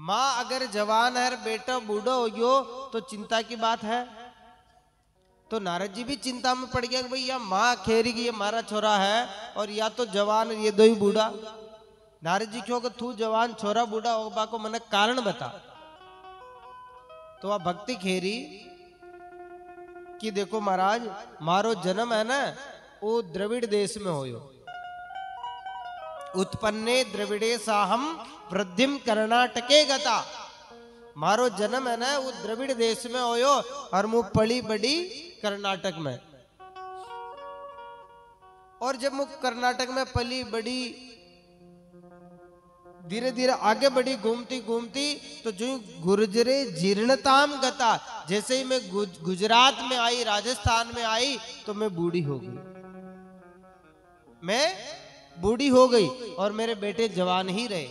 माँ अगर जवान है, बेटा बूढ़ा हो गयो तो चिंता की बात है। तो नारद जी भी चिंता में पड़ गया कि भाई या माँ खेरी की ये हमारा छोरा है और या तो जवान ये दो ही बूढ़ा। नारद जी क्यों कि तू जवान छोरा बूढ़ा होगा को मने कारण बता। तो वह भक्ति खेरी कि देखो महाराज मारो जन्म है ना वो द्रविड़ देश में होयो। उत्पन्ने द्रविड़े साहम वृद्धिम कर्नाटके गता। मारो जन्म है ना वो द्रविड़ देश में होयो और मुँह पड़ी बड़ी कर्नाटक में। और जब मुझ कर्नाटक में पली बड़ी धीरे धीरे आगे बढ़ी घूमती घूमती तो जो गुर्जरे जीर्णताम गता, जैसे ही मैं गुजरात में आई, राजस्थान में आई तो मैं बूढ़ी हो गई। मैं बूढ़ी हो गई और मेरे बेटे जवान ही रहे।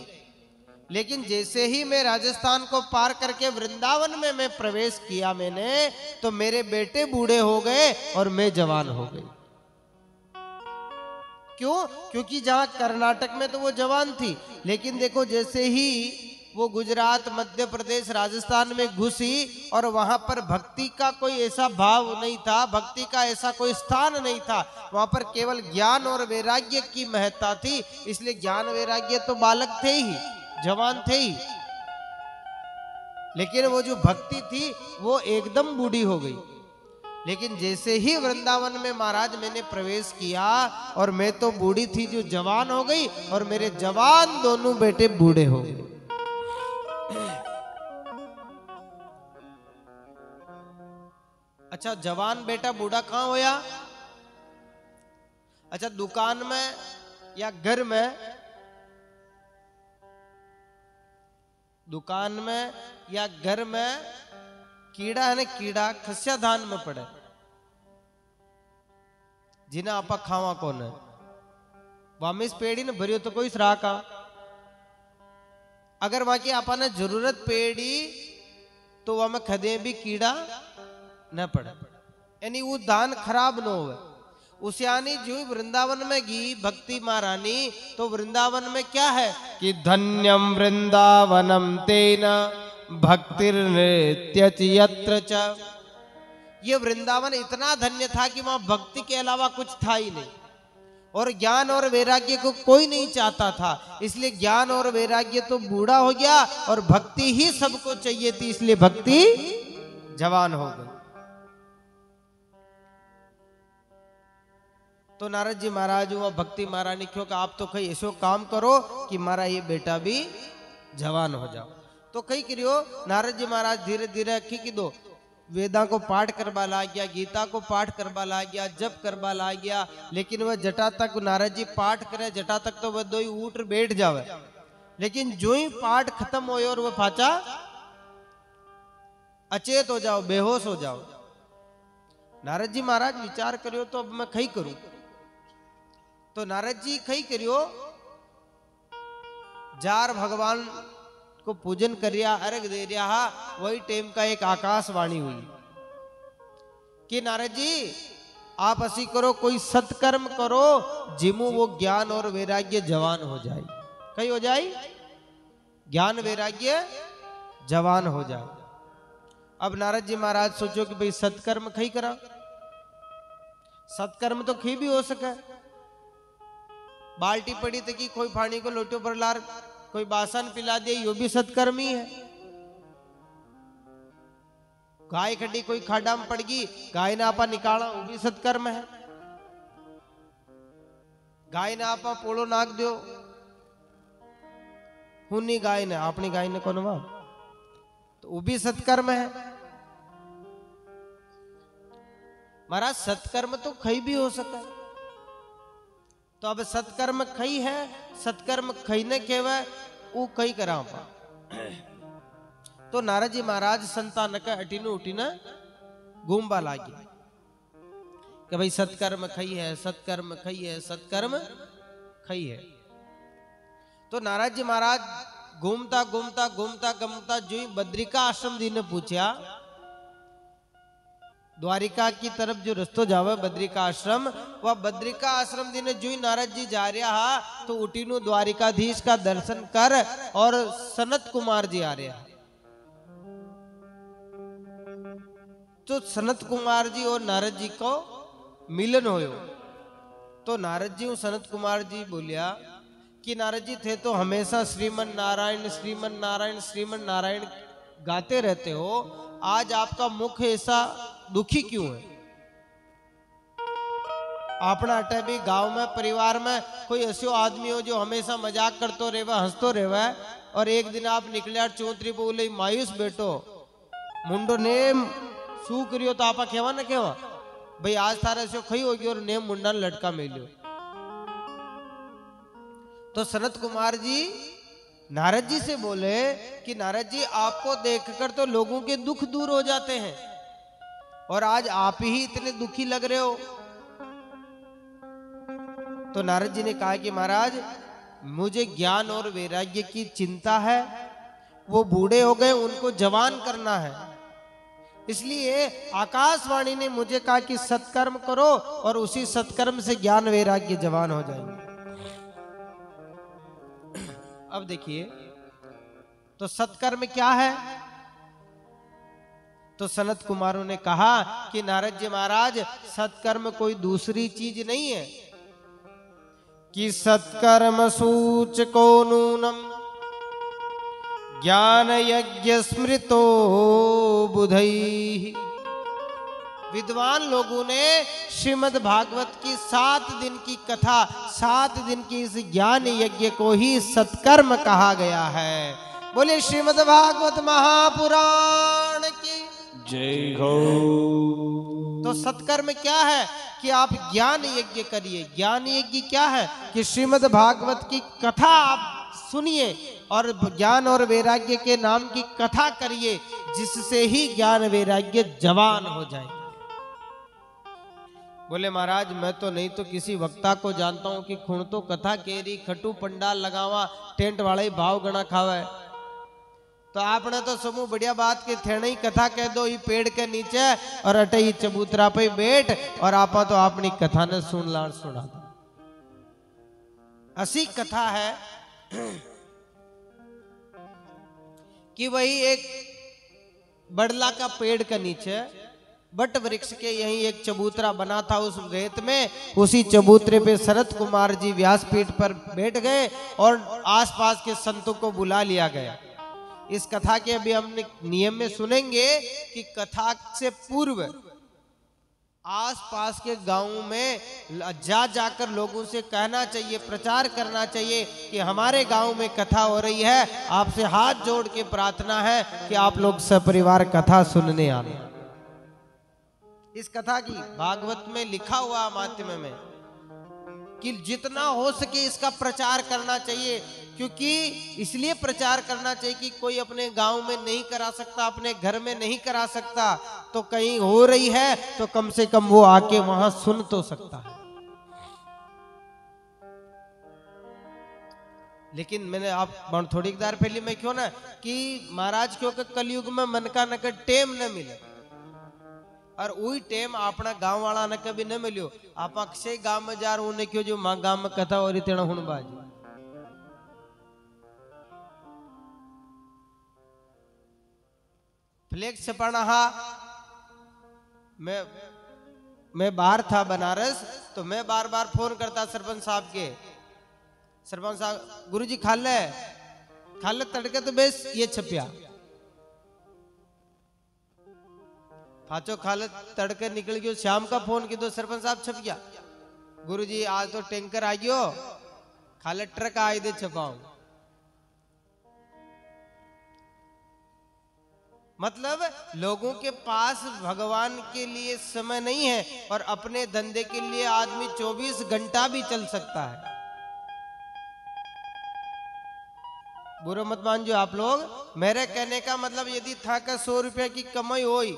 लेकिन जैसे ही मैं राजस्थान को पार करके वृंदावन में मैं प्रवेश किया मैंने तो मेरे बेटे बूढ़े हो गए और मैं जवान हो गई। क्यों? क्योंकि जहां कर्नाटक में तो वो जवान थी, लेकिन देखो जैसे ही वो गुजरात, मध्य प्रदेश, राजस्थान में घुसी और वहां पर भक्ति का कोई ऐसा भाव नहीं था, भक्ति का ऐसा कोई स्थान नहीं था। वहां पर केवल ज्ञान और वैराग्य की महत्ता थी। इसलिए ज्ञान वैराग्य तो बालक थे ही, जवान थे ही, लेकिन वो जो भक्ति थी वो एकदम बूढ़ी हो गई। लेकिन जैसे ही वृंदावन में महाराज मैंने प्रवेश किया और मैं तो बूढ़ी थी जो जवान हो गई और मेरे जवान दोनों बेटे बूढ़े हो गए। अच्छा, जवान बेटा बूढ़ा कहां होया? अच्छा, दुकान में या घर में? दुकान में या घर में कीड़ा है ना, कीड़ा खस्या धान में पड़े जिन्हें आपा खावा कौन है। वामिस पेड़ी ने भरियो तो कोई सरा का। अगर वहां की आपा ने जरूरत पेड़ी तो वहां में खदे भी कीड़ा न पड़े, यानी वो दान खराब न हो। उस यानी जो वृंदावन में गी भक्ति महारानी, तो वृंदावन में क्या है कि धन्यम वृंदावनम तेना भक्तिर्नृत्य यत्र च। ये वृंदावन इतना धन्य था कि वहां भक्ति के अलावा कुछ था ही नहीं और ज्ञान और वैराग्य को कोई नहीं चाहता था। इसलिए ज्ञान और वैराग्य तो बूढ़ा हो गया और भक्ति ही सबको चाहिए थी, इसलिए भक्ति जवान हो गई। तो नारद जी महाराज हुआ भक्ति महारानी क्यों कि आप तो कहीं ऐसो काम करो कि मारा ये बेटा भी जवान हो जाओ। तो कई करियो नारद जी महाराज धीरे धीरे की दो वेदा को पाठ करवा ला गया, गीता को पाठ करवा ला गया, जप करवा ला गया। लेकिन वह जटा तक नारद जी पाठ करे, जटा तक तो वह दो ही उठ बैठ जावे। लेकिन जो ही पाठ खत्म हो और वह फाचा अचेत हो जाओ, बेहोश हो जाओ। नारद जी महाराज विचार करियो तो अब मैं कहीं करूं। तो नारद जी कहीं करियो जार भगवान को पूजन करिया, अर्घ दे रहा। वही टाइम का एक आकाशवाणी हुई कि नारद जी आप ऐसी करो, कोई सत्कर्म करो जिमु वो ज्ञान और वैराग्य जवान हो जाए। कहीं हो जाए ज्ञान वैराग्य जवान हो जाए। अब नारद जी महाराज सोचो कि भाई सत्कर्म कहीं करा। सत्कर्म तो कहीं भी हो सके। बाल्टी पड़ी थी कि कोई पानी को लोटो पर लार, कोई बासन पिला दे, यो भी सत्कर्म ही है। गाय खड़ी कोई खाडा में पड़ गई, गाय ने आपा निकाला, वो भी सत्कर्म है। गाय ने आपा पोलो नाक दो, हुनी गाय ने, अपनी गाय ने कौन वा, तो वो भी सत्कर्म है। महाराज सत्कर्म तो कहीं भी हो सका। तो अब सत्कर्म कई है, सत्कर्म कई ने केवे वो कई करा। तो नारद जी महाराज संतान का अटीनु उटीना घूमबा लागी कि भाई सत्कर्म खई है, सत्कर्म खई है, सत्कर्म खई है। तो नारद जी महाराज घूमता घूमता घूमता घूमता जो ही बद्रिका आश्रम जी ने पूछा द्वारिका की तरफ जो रस्तो जावे बद्रिका आश्रम, वह बद्रिका आश्रम दिन जो ही नारद जी जा रहा तो उठीनु द्वारिकाधीश का दर्शन कर और सनत कुमार जी आ रहा। तो सनत कुमार जी और नारद जी को मिलन होयो। तो नारद जी सनत कुमार जी बोलिया कि नारद जी थे तो हमेशा श्रीमन नारायण श्रीमन नारायण श्रीमन नारायण गाते रहते हो, आज आपका मुख ऐसा दुखी क्यों है? अपना अटे भी गांव में परिवार में कोई ऐसो आदमी हो जो हमेशा मजाक करतो रेवा हंसतो रेवा, और एक दिन आप निकलिया चौधरी बोले मायूस बेटो मुंडो ने शू करियो तो आपा केवा न केवा भाई आज थारे से खई होगी और नेम मुंडा लटका मिलियो। तो सनत कुमार जी नारद जी से बोले कि नारद जी आपको देखकर तो लोगों के दुख दूर हो जाते हैं और आज आप ही इतने दुखी लग रहे हो। तो नारद जी ने कहा कि महाराज मुझे ज्ञान और वैराग्य की चिंता है, वो बूढ़े हो गए उनको जवान करना है, इसलिए आकाशवाणी ने मुझे कहा कि सत्कर्म करो और उसी सत्कर्म से ज्ञान वैराग्य जवान हो जाएंगे। अब देखिए तो सत्कर्म क्या है? तो सनत कुमारों ने कहा कि नारद जी महाराज सत्कर्म कोई दूसरी चीज नहीं है कि सत्कर्म सूचको नूनम ज्ञान यज्ञ स्मृतो बुधई। विद्वान लोगों ने श्रीमद् भागवत की 7 दिन की कथा, 7 दिन की इस ज्ञान यज्ञ को ही सत्कर्म कहा गया है। बोले श्रीमद् भागवत महापुराण की जय हो। तो सत्कर्म क्या है कि आप ज्ञान यज्ञ करिए। ज्ञान यज्ञ क्या है कि श्रीमद् भागवत की कथा आप सुनिए और ज्ञान और वैराग्य के नाम की कथा करिए, जिससे ही ज्ञान वैराग्य जवान हो जाए। बोले महाराज मैं तो नहीं तो किसी वक्ता को जानता हूं कि खुण तो कथा केरी खटू पंडाल लगावा टेंट वाला ही भाव गणा खावा। तो आपने तो समूह बढ़िया बात के थे नहीं कथा कह दो ही पेड़ के नीचे और अटे ही चबूतरा पे बैठ और आपा तो अपनी कथा ने सुन लाड़ सुना दो। ऐसी कथा है कि वही एक बड़ला का पेड़ के नीचे बट वृक्ष के यही एक चबूतरा बना था उस रेत में। उसी चबूतरे पे शरद कुमार जी व्यासपीठ पर बैठ गए और आसपास के संतों को बुला लिया गया। इस कथा के अभी हम नियम में सुनेंगे कि कथा से पूर्व आसपास के गांव में जाकर लोगों से कहना चाहिए, प्रचार करना चाहिए कि हमारे गांव में कथा हो रही है, आपसे हाथ जोड़ के प्रार्थना है कि आप लोग सपरिवार कथा सुनने आए। इस कथा की भागवत में लिखा हुआ माध्यम में कि जितना हो सके इसका प्रचार करना चाहिए, क्योंकि इसलिए प्रचार करना चाहिए कि कोई अपने गांव में नहीं करा सकता, अपने घर में नहीं करा सकता, तो कहीं हो रही है तो कम से कम वो आके वहां सुन तो सकता है। लेकिन मैंने आप थोड़ी देर पहले मैं क्यों ना कि महाराज क्यों कलयुग में मन का न टेम न मिले और वही टेम अपना गांव वाला ने कभी न मिलियो। आप अक्षय गांव में जा रहे उन्हें क्यों जो मां गांव में कथा हो रही तेना हुन बाजी फ्लेक्स छपाना। मैं बाहर था बनारस, तो मैं बार बार फोन करता सरपंच साहब के, सरपंच साहब गुरुजी खाले तड़के तो बेस ये छपिया फाचो खाले तड़के निकल गयो। शाम का फोन की तो सरपंच साहब छप गया, गुरुजी आज तो टैंकर आ गयो खाले ट्रक आए दे छपाऊं। मतलब लोगों के पास भगवान के लिए समय नहीं है और अपने धंधे के लिए आदमी 24 घंटा भी चल सकता है। बुरा मत मान जो आप लोग, मेरे कहने का मतलब यदि था का 100 रुपया की कमाई होई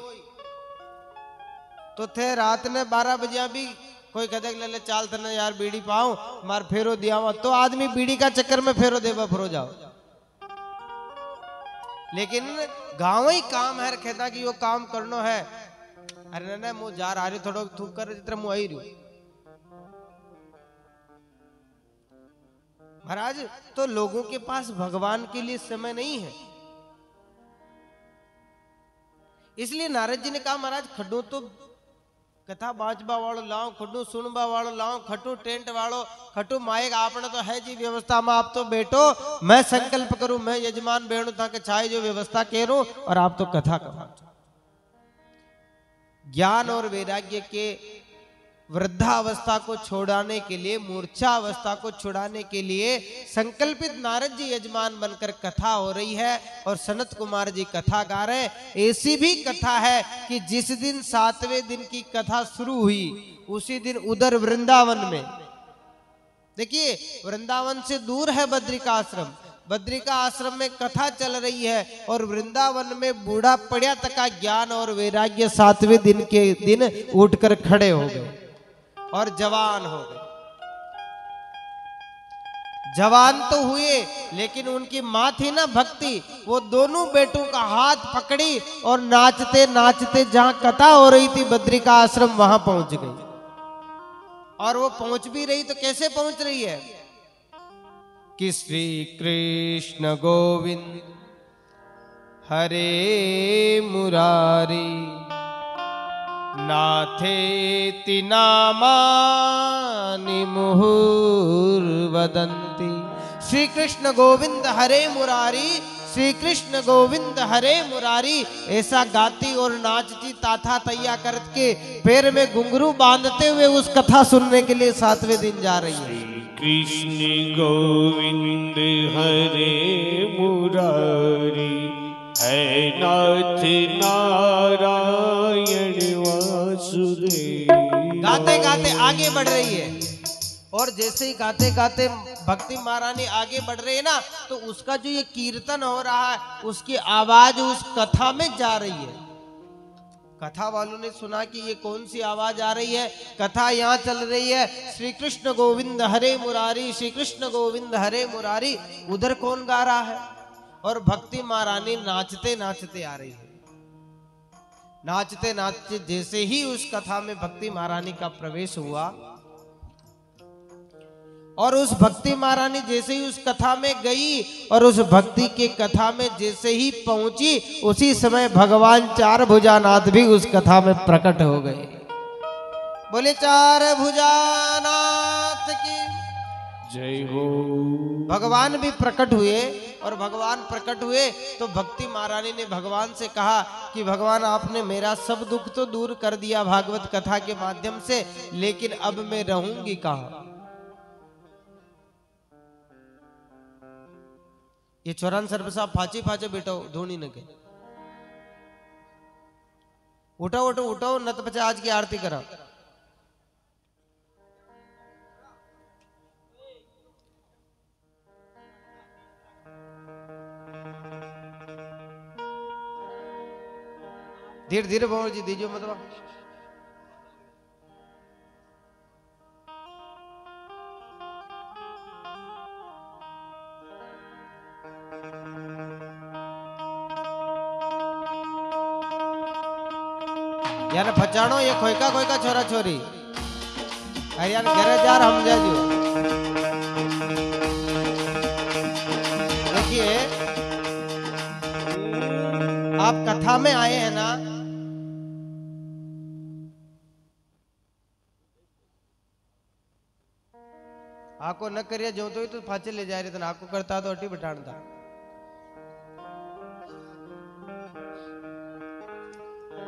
तो थे रात ने 12 बजे भी कोई कहते ले ले चाल थे यार बीड़ी पाऊं मार फेरो दिया हुआ, तो आदमी बीड़ी का चक्कर में फेरो देवा फरो जाओ। लेकिन गांव ही काम है कहता कि वो काम करना है अरे ना मुँह जा रहा थोड़ा थूक कर जितना मुँह आई रही महाराज। तो लोगों के पास भगवान के लिए समय नहीं है, इसलिए नारद जी ने कहा महाराज खड्डो तो कथा बाजबा वालों लाओ, खड्डू सुनबा वालों लाओ, खटू टेंट वालों खटू माइक आपने तो है जी व्यवस्था में, आप तो बैठो मैं संकल्प करूं, मैं यजमान बेणु था के छाए जो व्यवस्था करूं और आप तो कथा करो। ज्ञान और वैराग्य के वृद्धावस्था को छोड़ाने के लिए, मूर्छा अवस्था को छुड़ाने के लिए संकल्पित नारद जी यजमान बनकर कथा हो रही है और सनत कुमार जी कथा गा रहे हैं। ऐसी भी कथा है कि जिस दिन 7वें दिन की कथा शुरू हुई उसी दिन उधर वृंदावन में, देखिए वृंदावन से दूर है बद्रिका आश्रम, बद्रिका आश्रम में कथा चल रही है और वृंदावन में बूढ़ा पड़िया तक ज्ञान और वैराग्य 7वें दिन के दिन उठकर खड़े हो गए और जवान हो गए। जवान तो हुए लेकिन उनकी मां थी ना भक्ति, वो दोनों बेटों का हाथ पकड़ी और नाचते नाचते जहां कथा हो रही थी बद्रिका आश्रम वहां पहुंच गई। और वो पहुंच भी रही तो कैसे पहुंच रही है कि श्री कृष्ण गोविंद हरे मुरारी नाथेति नामानि मुहुर्वदन्ति। श्री कृष्ण गोविंद हरे मुरारी, श्री कृष्ण गोविंद हरे मुरारी ऐसा गाती और नाचती ताथा तैया करके पैर में घुंघरू बांधते हुए उस कथा सुनने के लिए 7वें दिन जा रही है। कृष्ण गोविंद हरे मुरारी है नाथ नारायण वासुदेव। गाते गाते आगे बढ़ रही है और जैसे ही गाते गाते भक्ति महारानी आगे बढ़ रही है ना तो उसका जो ये कीर्तन हो रहा है उसकी आवाज उस कथा में जा रही है। कथा वालों ने सुना कि ये कौन सी आवाज आ रही है, कथा यहाँ चल रही है श्री कृष्ण गोविंद हरे मुरारी, श्री कृष्ण गोविंद हरे मुरारी, उधर कौन गा रहा है और भक्ति महारानी नाचते नाचते आ रही है। नाचते नाचते जैसे ही उस कथा में भक्ति महारानी का प्रवेश हुआ और उस भक्ति महारानी जैसे ही उस कथा में गई और उस भक्ति के कथा में जैसे ही पहुंची उसी समय भगवान चार भुजानाथ भी उस कथा में प्रकट हो गए। बोले चार भुजानाथ की जय हो। भगवान भी प्रकट हुए और भगवान प्रकट हुए तो भक्ति महारानी ने भगवान से कहा कि भगवान आपने मेरा सब दुख तो दूर कर दिया भागवत कथा के माध्यम से, लेकिन अब मैं रहूंगी कहाँ। ये चौरान सर्व साहब फाची फाचे बैठो धोनी न के उठो उठो उठो नत बचे आज की आरती करा। धीरे धीरे भगवान जी दीजिए मतलब यार फचाणो ये खोयका खोयका छोरा छोरी अरे यार घरे जार हम जाजो। देखिए आप कथा में आए हैं ना, आको न करिए जो तो फाचे ले जा रहे थे, आको करता तो अटी बिठान था।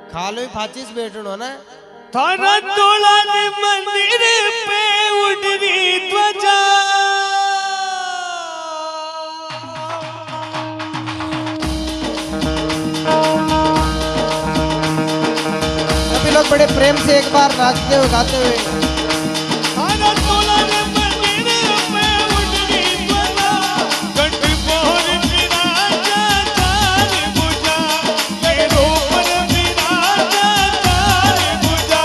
खालो ही फाचीस बैठनो ना थाना तोला ने मंदिर पे उड़री ध्वजा। सभी लोग बड़े प्रेम से एक बार नाचते हुए गाते हुए थाना तोला ने मंदिर पे उड़री ध्वजा। कंठ मोहर विराजा चार भुजा, मेरो पर विराजा चार भुजा।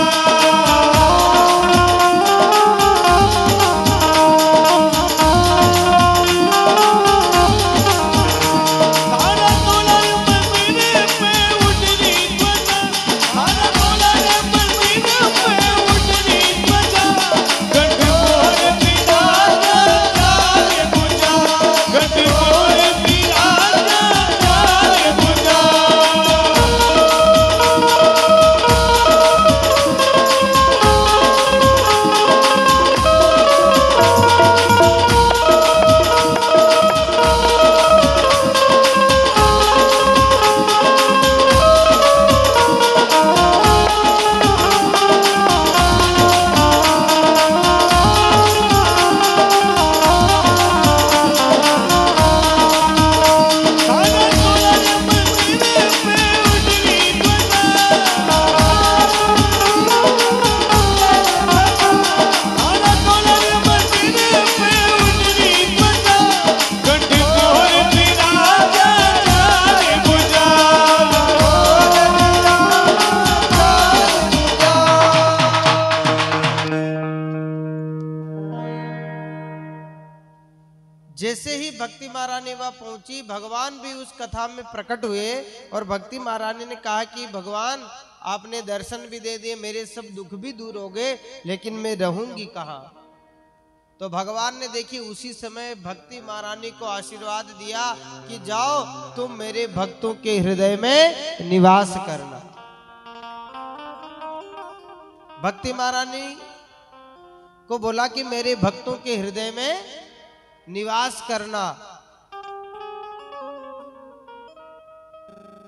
थाना तोला ने मंदिर पे उड़री ध्वजा। थाना तोला ने जैसे ही भक्ति महारानी वह पहुंची, भगवान भी उस कथा में प्रकट हुए और भक्ति महारानी ने कहा कि भगवान आपने दर्शन भी दे दिए, मेरे सब दुख भी दूर हो गए, लेकिन मैं रहूंगी कहाँ। तो भगवान ने देखी उसी समय भक्ति महारानी को आशीर्वाद दिया कि जाओ तुम मेरे भक्तों के हृदय में निवास करना। भक्ति महारानी को बोला कि मेरे भक्तों के हृदय में निवास करना।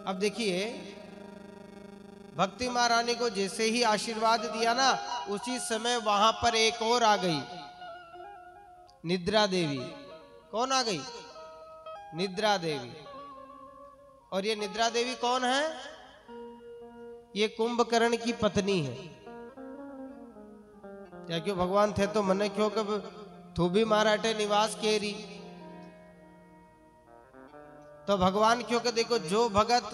अब देखिए भक्ति महारानी को जैसे ही आशीर्वाद दिया ना, उसी समय वहां पर एक और आ गई, निद्रा देवी। कौन आ गई? निद्रा देवी। और ये निद्रा देवी कौन है? ये कुंभकर्ण की पत्नी है। क्या क्यों भगवान थे तो मने क्यों कब तू भी माराटे निवास केरी। तो भगवान क्यों के देखो, जो भगत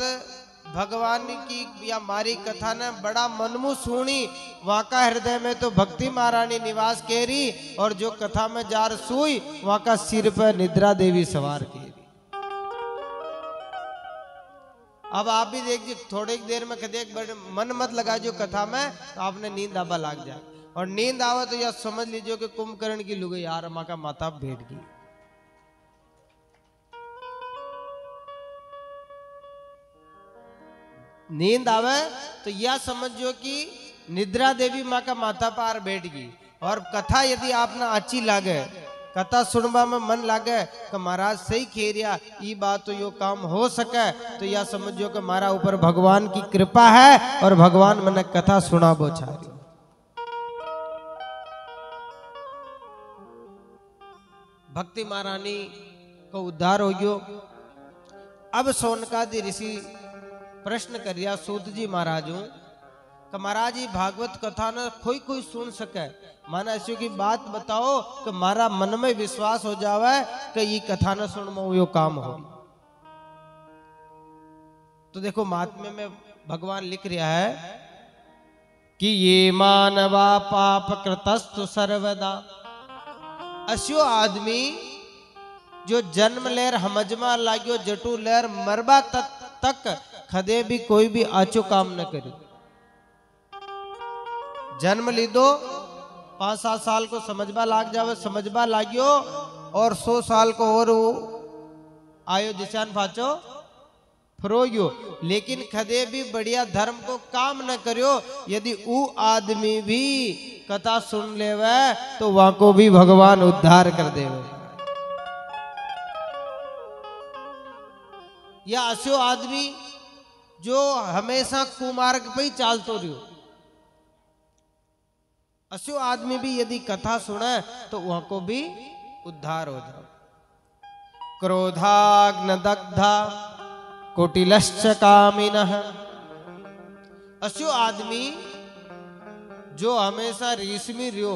भगवान की या मारी कथा ने बड़ा मनमु सुनी, वहां का हृदय में तो भक्ति महारानी निवास केरी, और जो कथा में जार सुई वहां का सिर पर निद्रा देवी सवार केरी। अब आप भी देखिए, थोड़ी देर में कदे मन मत लगा जो कथा में, तो आपने नींद आबा लाग जाए, और नींद आवा तो यह समझ लीजिए कि कुंभकर्ण की लुगाई यार माँ का माता भेट गई। नींद आवे तो यह समझो कि निद्रा देवी माँ का माथा पार बैठ गई। और कथा यदि आपने अच्छी लागे, कथा सुनवा में मन लागे कि महाराज सही खेरिया, ये बात तो यो काम हो सके, तो यह समझो कि मारा ऊपर भगवान की कृपा है और भगवान मैंने कथा सुना बोछारी। भक्ति महारानी को उद्धार हो गयो। अब सोनकादि ऋषि प्रश्न करिया सूत जी महाराजू कि महाराज ये भागवत कथा न कोई कोई सुन सके, माना ऐसी की बात बताओ कि मारा मन में विश्वास हो जावे कि ये कथा न सुन में यो काम हो। तो देखो महात्म्य में भगवान लिख रहा है कि ये मानवा पाप कृतस्तु सर्वदा। अस्यो आदमी जो जन्म लेर हमजमा लाग्यो जटू लेर मरबा तक खदे भी कोई भी आचो काम न करे। जन्म ली दो 5-7 साल को समझबा लाग जावे, समझबा लाग्यो, और 100 साल को और आयो जिसान फाचो फरोयो, लेकिन खदे भी बढ़िया धर्म को काम न करियो। यदि वो आदमी भी कथा सुन लेवे तो वहां को भी भगवान उद्धार कर देवे। या अस्यो आदमी जो हमेशा कुमार्ग पे ही चालतो रहो, अस्यो आदमी भी यदि कथा सुने तो वहां को भी उद्धार हो जाए। क्रोधाग्न दग्धा कोटिलश्च कामिनः। अस्यो आदमी जो हमेशा रीसमी रियो,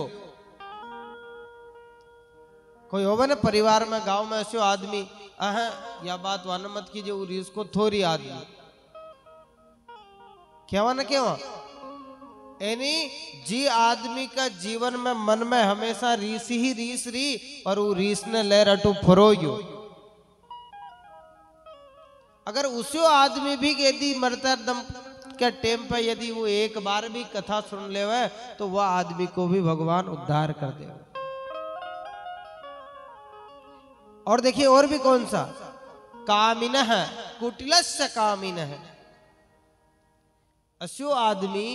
कोई होगा ना परिवार में गांव में अस्यो आदमी, या बात वान मत कीजिए, वो रीस को थोड़ी आदमी क्या ना क्या यानी जी आदमी का जीवन में मन में हमेशा रीस ही रीस री, और वो रीस ने ले रटू फरोयो। अगर उसी आदमी भी यदि मरता दम के टेम पे यदि वो एक बार भी कथा सुन लेवे तो वह आदमी को भी भगवान उद्धार कर दे। और देखिए और भी कौन सा, कामिनः कुटिलस्य कामिनः। अस्यो आदमी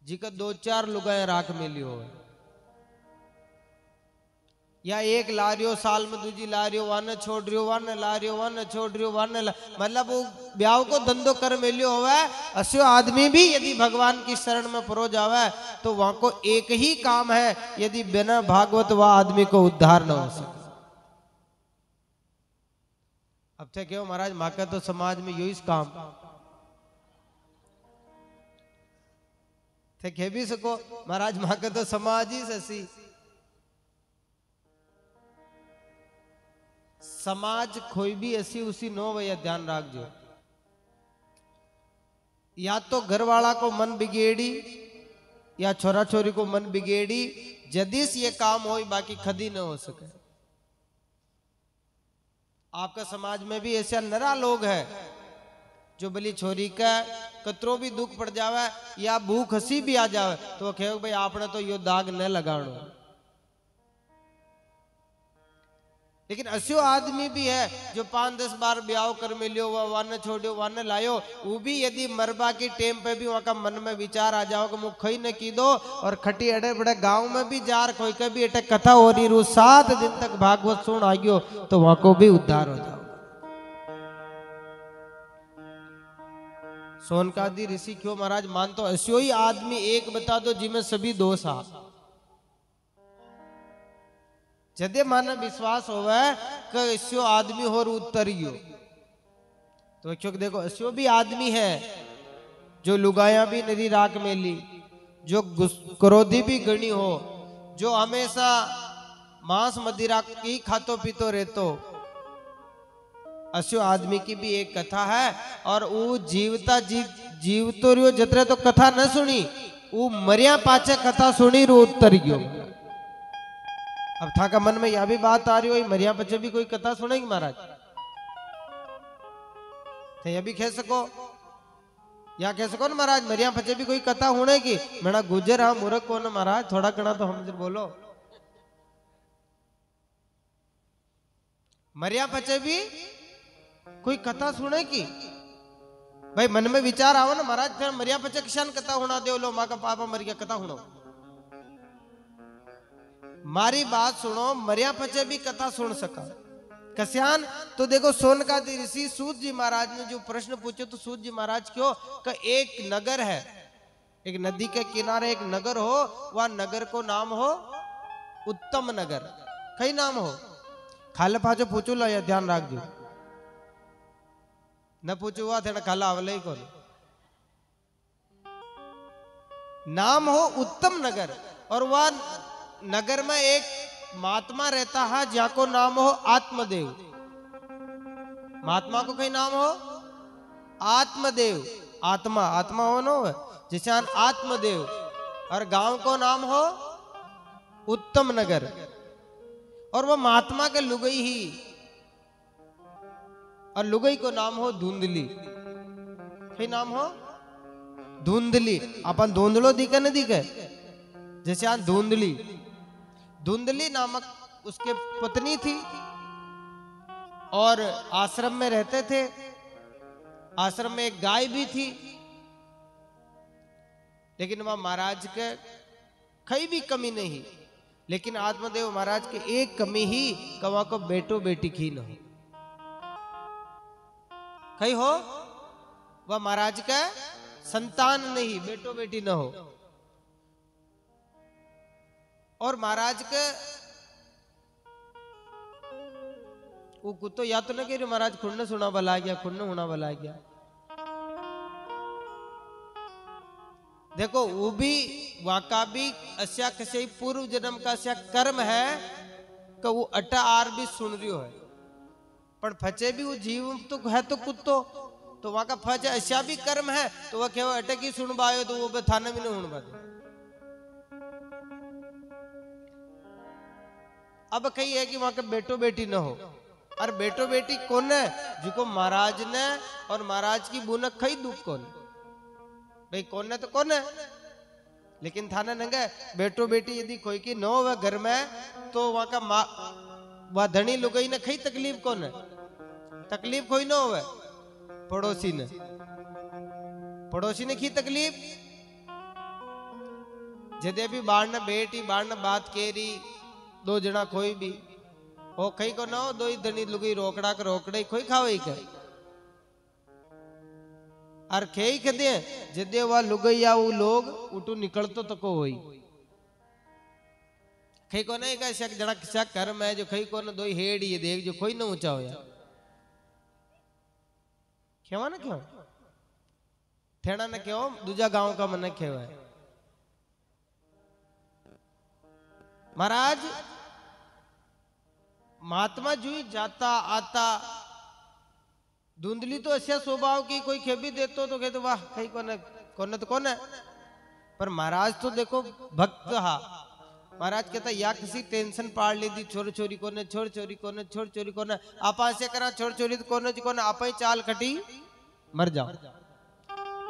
जी का 2-4 लुगाए राख मिलियो है, या एक ला रियो साल में दूजी ला रियो, वन छोड़ रियो, वन ला रियो, वन छोड़ रियो, मतलब वो ब्याह को धंधो कर मिलियो होवे। अस्यो आदमी भी यदि भगवान की शरण में परो जावे तो वहां को एक ही काम है, यदि बिना भागवत वह आदमी को उद्धार न हो सके। अब थे क्यों महाराज माँ का तो समाज में यही काम थे, कह भी सको महाराज माँ का तो समाज ही ससी। समाज कोई भी ऐसी उसी नो भैया ध्यान रख जो, या तो घर वाला को मन बिगेड़ी या छोरा छोरी को मन बिगेड़ी, जदिस ये काम हो बाकी खदी न हो सके। आपका समाज में भी ऐसा नरा लोग है जो भली छोरी का कतरो भी दुख पड़ जावे या भूख हंसी भी आ जावे तो कहे भाई आपने तो यो दाग न लगाणो। लेकिन अस्यो आदमी भी है जो 5-10 बार ब्याह कर मिलियो वाने छोड़ियो वाने लायो, वो भी यदि मरबा की टेम पे भी वहां का मन में विचार आ जाओ कि मुख खई न की दो और खटी अड़े बड़े गांव में भी जार कोई के भी अटक कथा हो रही रू 7 दिन तक भागवत सुन आ गयो तो वहां को भी उद्धार हो जाओ। सोनकादी ऋषि क्यों महाराज मान तो अस्यो ही आदमी एक बता दो जिसमें सभी दोष आ जदे माने विश्वास होवे कि अस्यो आदमी होर उतरियो तो क्योंकि देखो अस्यो भी आदमी है जो लुगाया भी नरी राख मेली, जो क्रोधी भी गणी हो, जो हमेशा मांस मदिरा की खातो पीतो रहतो। अस्यो आदमी की भी एक कथा है और वो जीवता जीवतो रियो जतरे तो कथा न सुनी वो मरिया पाचे कथा सुनी रो उतर गयो। अब था का मन में यह भी बात आ रही हो मरिया बच्चे भी कोई कथा सुनेगी महाराज थे यह भी कह सको या कह सको ना महाराज मरिया बच्चे भी कोई कथा होनेगी। मेरा गुजर हाँ मूर्ख को ना महाराज थोड़ा कना तो हम बोलो मरिया बच्चे भी कोई कथा सुनेगी। भाई मन में विचार आओ ना महाराज फिर मरिया बच्चे किसान कथा होना दे लो माँ का पापा मर गया कथा होना। मारी बात सुनो मरिया पचे भी कथा सुन सका कस्यान तो देखो सोनकादी ऋषि सूत जी महाराज ने जो प्रश्न पूछे तो सूत जी महाराज क्यों का एक नगर है एक नदी के किनारे एक नगर हो वह नगर को नाम हो उत्तम नगर कई नाम हो खाले पाचो पूछू लो या ध्यान रख दो न पूछू हुआ थे खाला आवले ही कौन नाम हो उत्तम नगर और वह नगर में एक महात्मा रहता है जहाँ को नाम हो आत्मदेव। महात्मा को कई नाम हो आत्मदेव आत्मा आत्मा हो नो जैसे आत्मदेव और गांव को नाम हो उत्तम नगर और वह महात्मा के लुगई ही और लुगई को नाम हो धुंधली कई नाम हो धुंधली अपन धुंधलो दिखे न दिखे जैसे धुंधली धुंधली नामक उसके पत्नी थी और आश्रम में रहते थे। आश्रम में एक गाय भी थी लेकिन वह महाराज के कहीं भी कमी नहीं लेकिन आत्मदेव महाराज के एक कमी ही कवा को बेटो बेटी की न हो कहीं हो वह महाराज का संतान नहीं बेटो बेटी न हो। और महाराज के वो कुत्तो या तो न कह रहे महाराज खुन्न सुना बला गया खुन्न होना बला गया। देखो वो भी वाका भी अस्या कसे पूर्व जन्म का अस्या कर्म है कि वो अटा आर भी सुन रियो है पर फचे भी वो जीव तो है तो कुत्तो तो वहां का फच अस्या भी कर्म है तो वह क्या अटक ही सुन बायो तो वो थाने में नहीं सुन पाते। अब कही है कि वहां का बेटो बेटी न हो और बेटो बेटी कौन है जिको महाराज ने और महाराज की बुनक खई दुख कौन भाई कौन है तो कौन है लेकिन थाना नंगे बेटो बेटी यदि कोई की न हो घर में तो वहां का वह धनी लुगाई ने खई तकलीफ कौन है तकलीफ कोई न हो पड़ोसी ने की तकलीफ जदे भी बाढ़ न बेटी बाढ़ न बात केरी दो जना कोई भी ओ खई को ना हो दो ही धनी लुगी रोकड़ा के रोकड़े कोई खावे के और खेई के दे जदे वा लुगैया वो लोग उठू निकलतो तको होई खई को नहीं का शक जना किसा कर्म है जो खई को न दो ही हेड ये देख जो कोई न ऊंचा होया खेवा ना क्यों थेड़ा न क्यों दूजा गांव का मन खेवा है। महाराज महात्मा जुई जाता आता धुंधली तो ऐसा स्वभाव की कोई खेबी देतो तो कहते वाह कहीं कौन है तो कौन है पर महाराज तो देखो भक्त हा महाराज कहता या किसी टेंशन पाड़ ली थी छोर छोरी कोने छोर छोरी कोने छोर छोरी कोने आपा से करा छोर छोरी कोने कोने आप ही चाल खटी मर जाओ।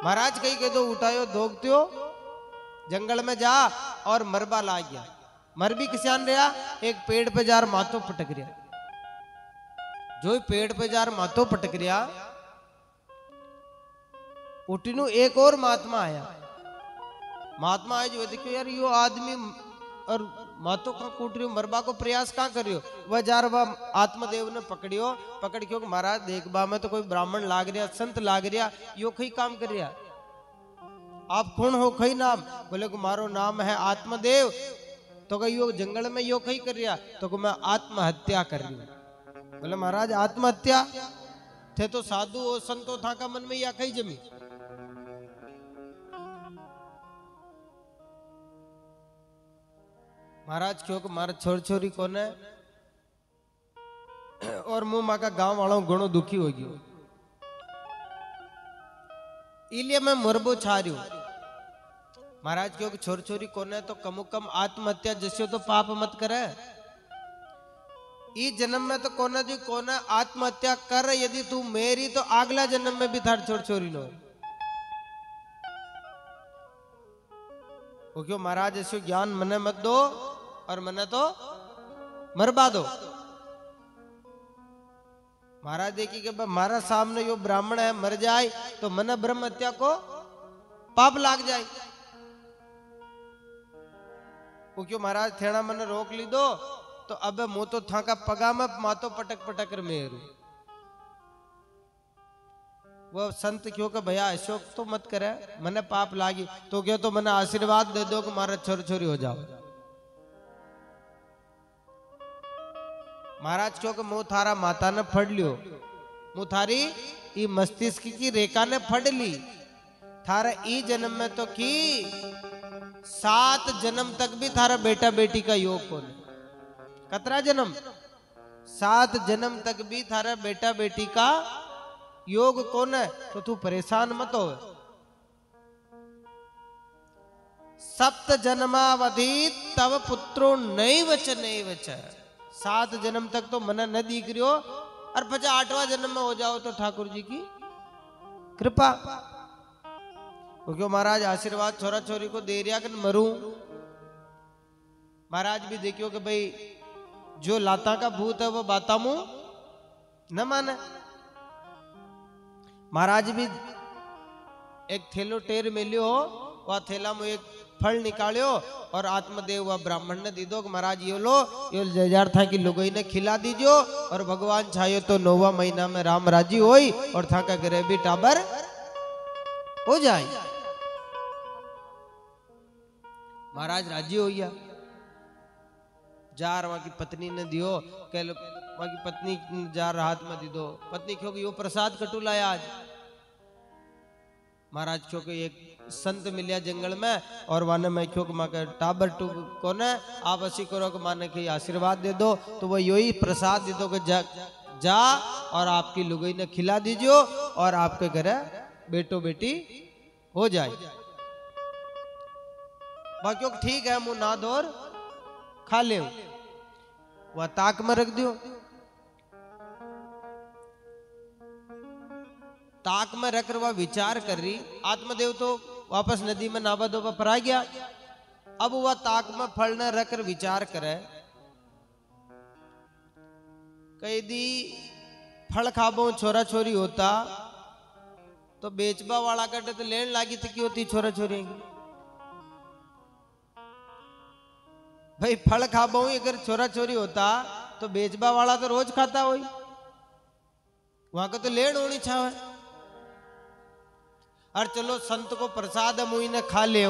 महाराज कही के दो उठायो दोगत्यो जंगल में जा और मरबा ला गया। मर भी किसान रहा एक पेड़ पे जार माथो पटक रहा। जो पेड़ पे जार माथो पटक रहा उठीनु एक और महात्मा आया। महात्मा आया जो देखो यार यो आदमी और मातो का कूट रही मरबा को प्रयास कहाँ कर रही हो। वह जार वह आत्मदेव ने पकड़ियो पकड़ क्यों महाराज देखबा में तो कोई ब्राह्मण लाग रहा संत लाग रहा यो कई काम कर रहा। आप कौन हो कई नाम बोले को मारो नाम है आत्मदेव। तो कही यो जंगल में यो कई कर रहा तो को मैं आत्महत्या कर रही हूं। बोले महाराज आत्महत्या थे तो साधु और संतो था का मन में या कई जमी। महाराज क्यों को मारा छोर छोरी कोने और मुंह माँ का गांव वालों घणो दुखी हो गयो। इलिए मैं मरबो छा रही हूं। महाराज क्यों छोर छोरी कोने तो कमु कम आत्महत्या जैसे तो पाप मत करे। इस जन्म में तो कोने जी कोने आत्महत्या कर यदि तू मेरी तो अगला जन्म में भी थार छोर छोरी नो। वो क्यों महाराज ऐसे ज्ञान मने मत दो और मने तो मरबा दो। महाराज देखी कि मारा सामने यो ब्राह्मण है मर जाए तो मने ब्रह्म हत्या को पाप लाग जाए। वो क्यों महाराज थेड़ा मने रोक ली दो तो अब मुंह तो था का पगा में मातो पटक पटक कर मेरू। वो संत क्यों का भैया अशोक तो मत करे मने पाप लागी तो क्यों तो मने आशीर्वाद दे दो कि मारा छोर छोरी हो जाओ। महाराज क्यों के मुंह थारा माता ने फड़ लियो मुंह थारी ई मस्तिष्क की रेखा ने फड़ ली। थारा ई जन्म में तो की 7 जन्म तक भी थारा बेटा बेटी का योग कौन कतरा जन्म 7 जन्म तक भी थारा बेटा बेटी का योग कौन है। तो तू परेशान मत हो। 7 जन्मावधि तब पुत्रो नहीं वच 7 जन्म तक तो मना न दिख रही हो और 8वां जन्म में हो जाओ तो ठाकुर जी की कृपा। क्योंकि महाराज आशीर्वाद छोरा छोरी को दे रिया कि मरू। महाराज भी देखियो कि भाई जो लाता का भूत है वो बाता मुंह न माने। महाराज भी एक थैलो टेर मिलियो वह थैला में एक फल निकालियो और आत्मदेव व ब्राह्मण ने दी दो कि महाराज ये लो यो जजार था कि लोगों ने खिला दीजियो और भगवान चाहे तो 9वां महीना में राम राजी होई और था का घरे भी टाबर हो जाए। महाराज राजी हो गया। जार वहां की पत्नी ने दियो कल वहां की पत्नी जार हाथ में दी दो। पत्नी क्योंकि यो प्रसाद कटू लाया आज। महाराज क्योंकि एक संत मिलिया जंगल में और वाने में क्यों माँ के टाबर टू कोने आप ऐसी करो कि माने के आशीर्वाद दे दो तो वो यही प्रसाद दे दो कि जा और आपकी लुगाई ने खिला दीजियो और आपके घरे बेटो बेटी हो जाए। बाकी ठीक है मुंह ना दौर खा ले वह ताक में रख दियो। ताक में रख वह विचार कर रही। आत्मदेव तो वापस नदी में नावा धोबा पर आ गया। अब वह ताक में फल न रखकर विचार करे कई दी फल खाबो छोरा छोरी होता तो बेचबा वाला कटे तो लेन लागी थी कि होती छोरा छोरी। भाई फल खाबो अगर छोरा छोरी होता तो बेचबा वाला तो रोज खाता हो वहां का तो लेन होनी छावे। और चलो संत को प्रसाद मुई ने खा ले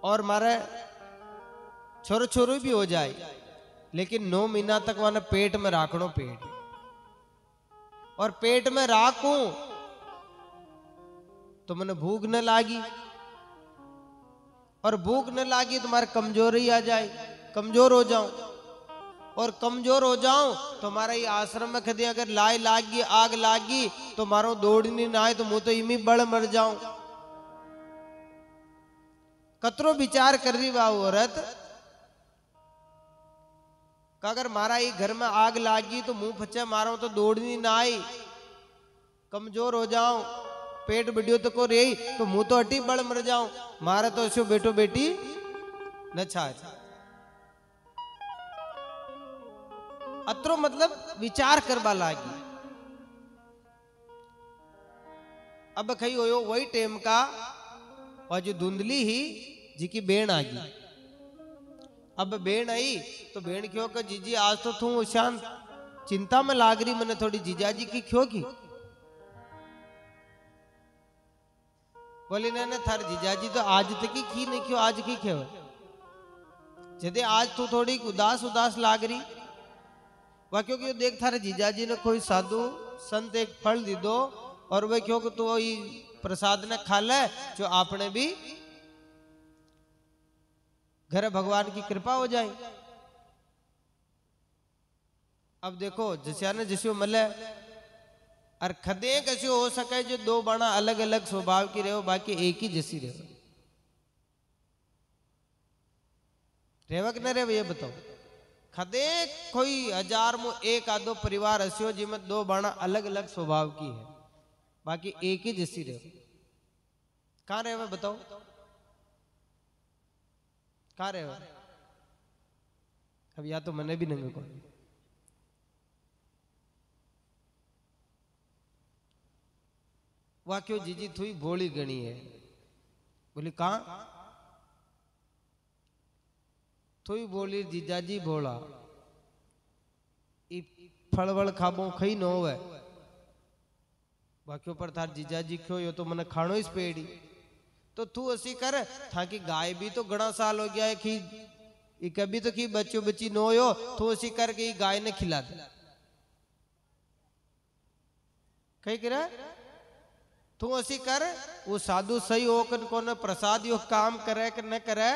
और मारे छोरो छोरो भी हो जाए लेकिन 9 महीना तक वहां पेट में राखनो पेट और पेट में राखूं तो मैंने भूख न लागी और भूख न लागी तुम्हारे कमजोरी आ जाए कमजोर हो जाऊं और कमजोर हो जाऊं तो हमारा ये आश्रम में कभी अगर लाई लागी आग लागी तो मारो दौड़नी ना आए तो मुंह तो इमी बड़ मर जाऊं। कतरो विचार कर रही बा औरत का अगर मारा ये घर में आग लागी तो मुंह फचे मारो तो दौड़नी ना आई, कमजोर हो जाऊं, पेट बढ़ियो तो को रही तो मुंह तो अटी बड़ मर जाऊं, मारे तो ऐसो बेटो बेटी न छाए। अतरो मतलब विचार करवा लागी। अब खई होयो वही टेम का और जो धुंधली ही जी की बेण आ गई। अब बेण आई तो बेण क्यों कि जीजी आज तो तू शांत चिंता में लाग रही, मैंने थोड़ी जीजा जी की क्यों की? बोली ने थार जीजा जी तो आज तक की नहीं क्यों आज की क्यों? यदि आज तू थोड़ी उदास उदास लाग रही वह क्योंकि देख थारे जीजा जी ने कोई साधु संत एक फल दी दो और वह क्यों कि तू वही प्रसाद ने खा ले जो आपने भी घर भगवान की कृपा हो जाए। अब देखो जैसे जिसो मले और खदे कैसे हो सके जो दो बाणा अलग अलग स्वभाव की रहो बाकी एक ही जैसी रहो, रेवक न रेव ये बताओ। खदे कोई 1000 में एक आधो परिवार हस्यो जिसमें दो बाणा अलग अलग स्वभाव की है बाकी एक ही जैसी रहो, कहां रहे बताओ कहां रहे? अब या तो मने भी नहीं को वह क्यों जीजी थोड़ी भोली गणी है। बोली कहां? थोड़ी बोली जीजा जी भोला फलवल खाबो खई न होवे बाकी पर थार जीजा जी क्यों यो तो मने खाणो ही पेड़ी तो तू ऐसी कर था कि गाय भी तो घना साल हो गया है कि कभी तो कि बच्चों बच्ची नो हो तो ऐसी करके गाय ने खिला दे कही करा तू ऐसी कर वो साधु सही हो कर कौन प्रसाद यो काम करे कि न करे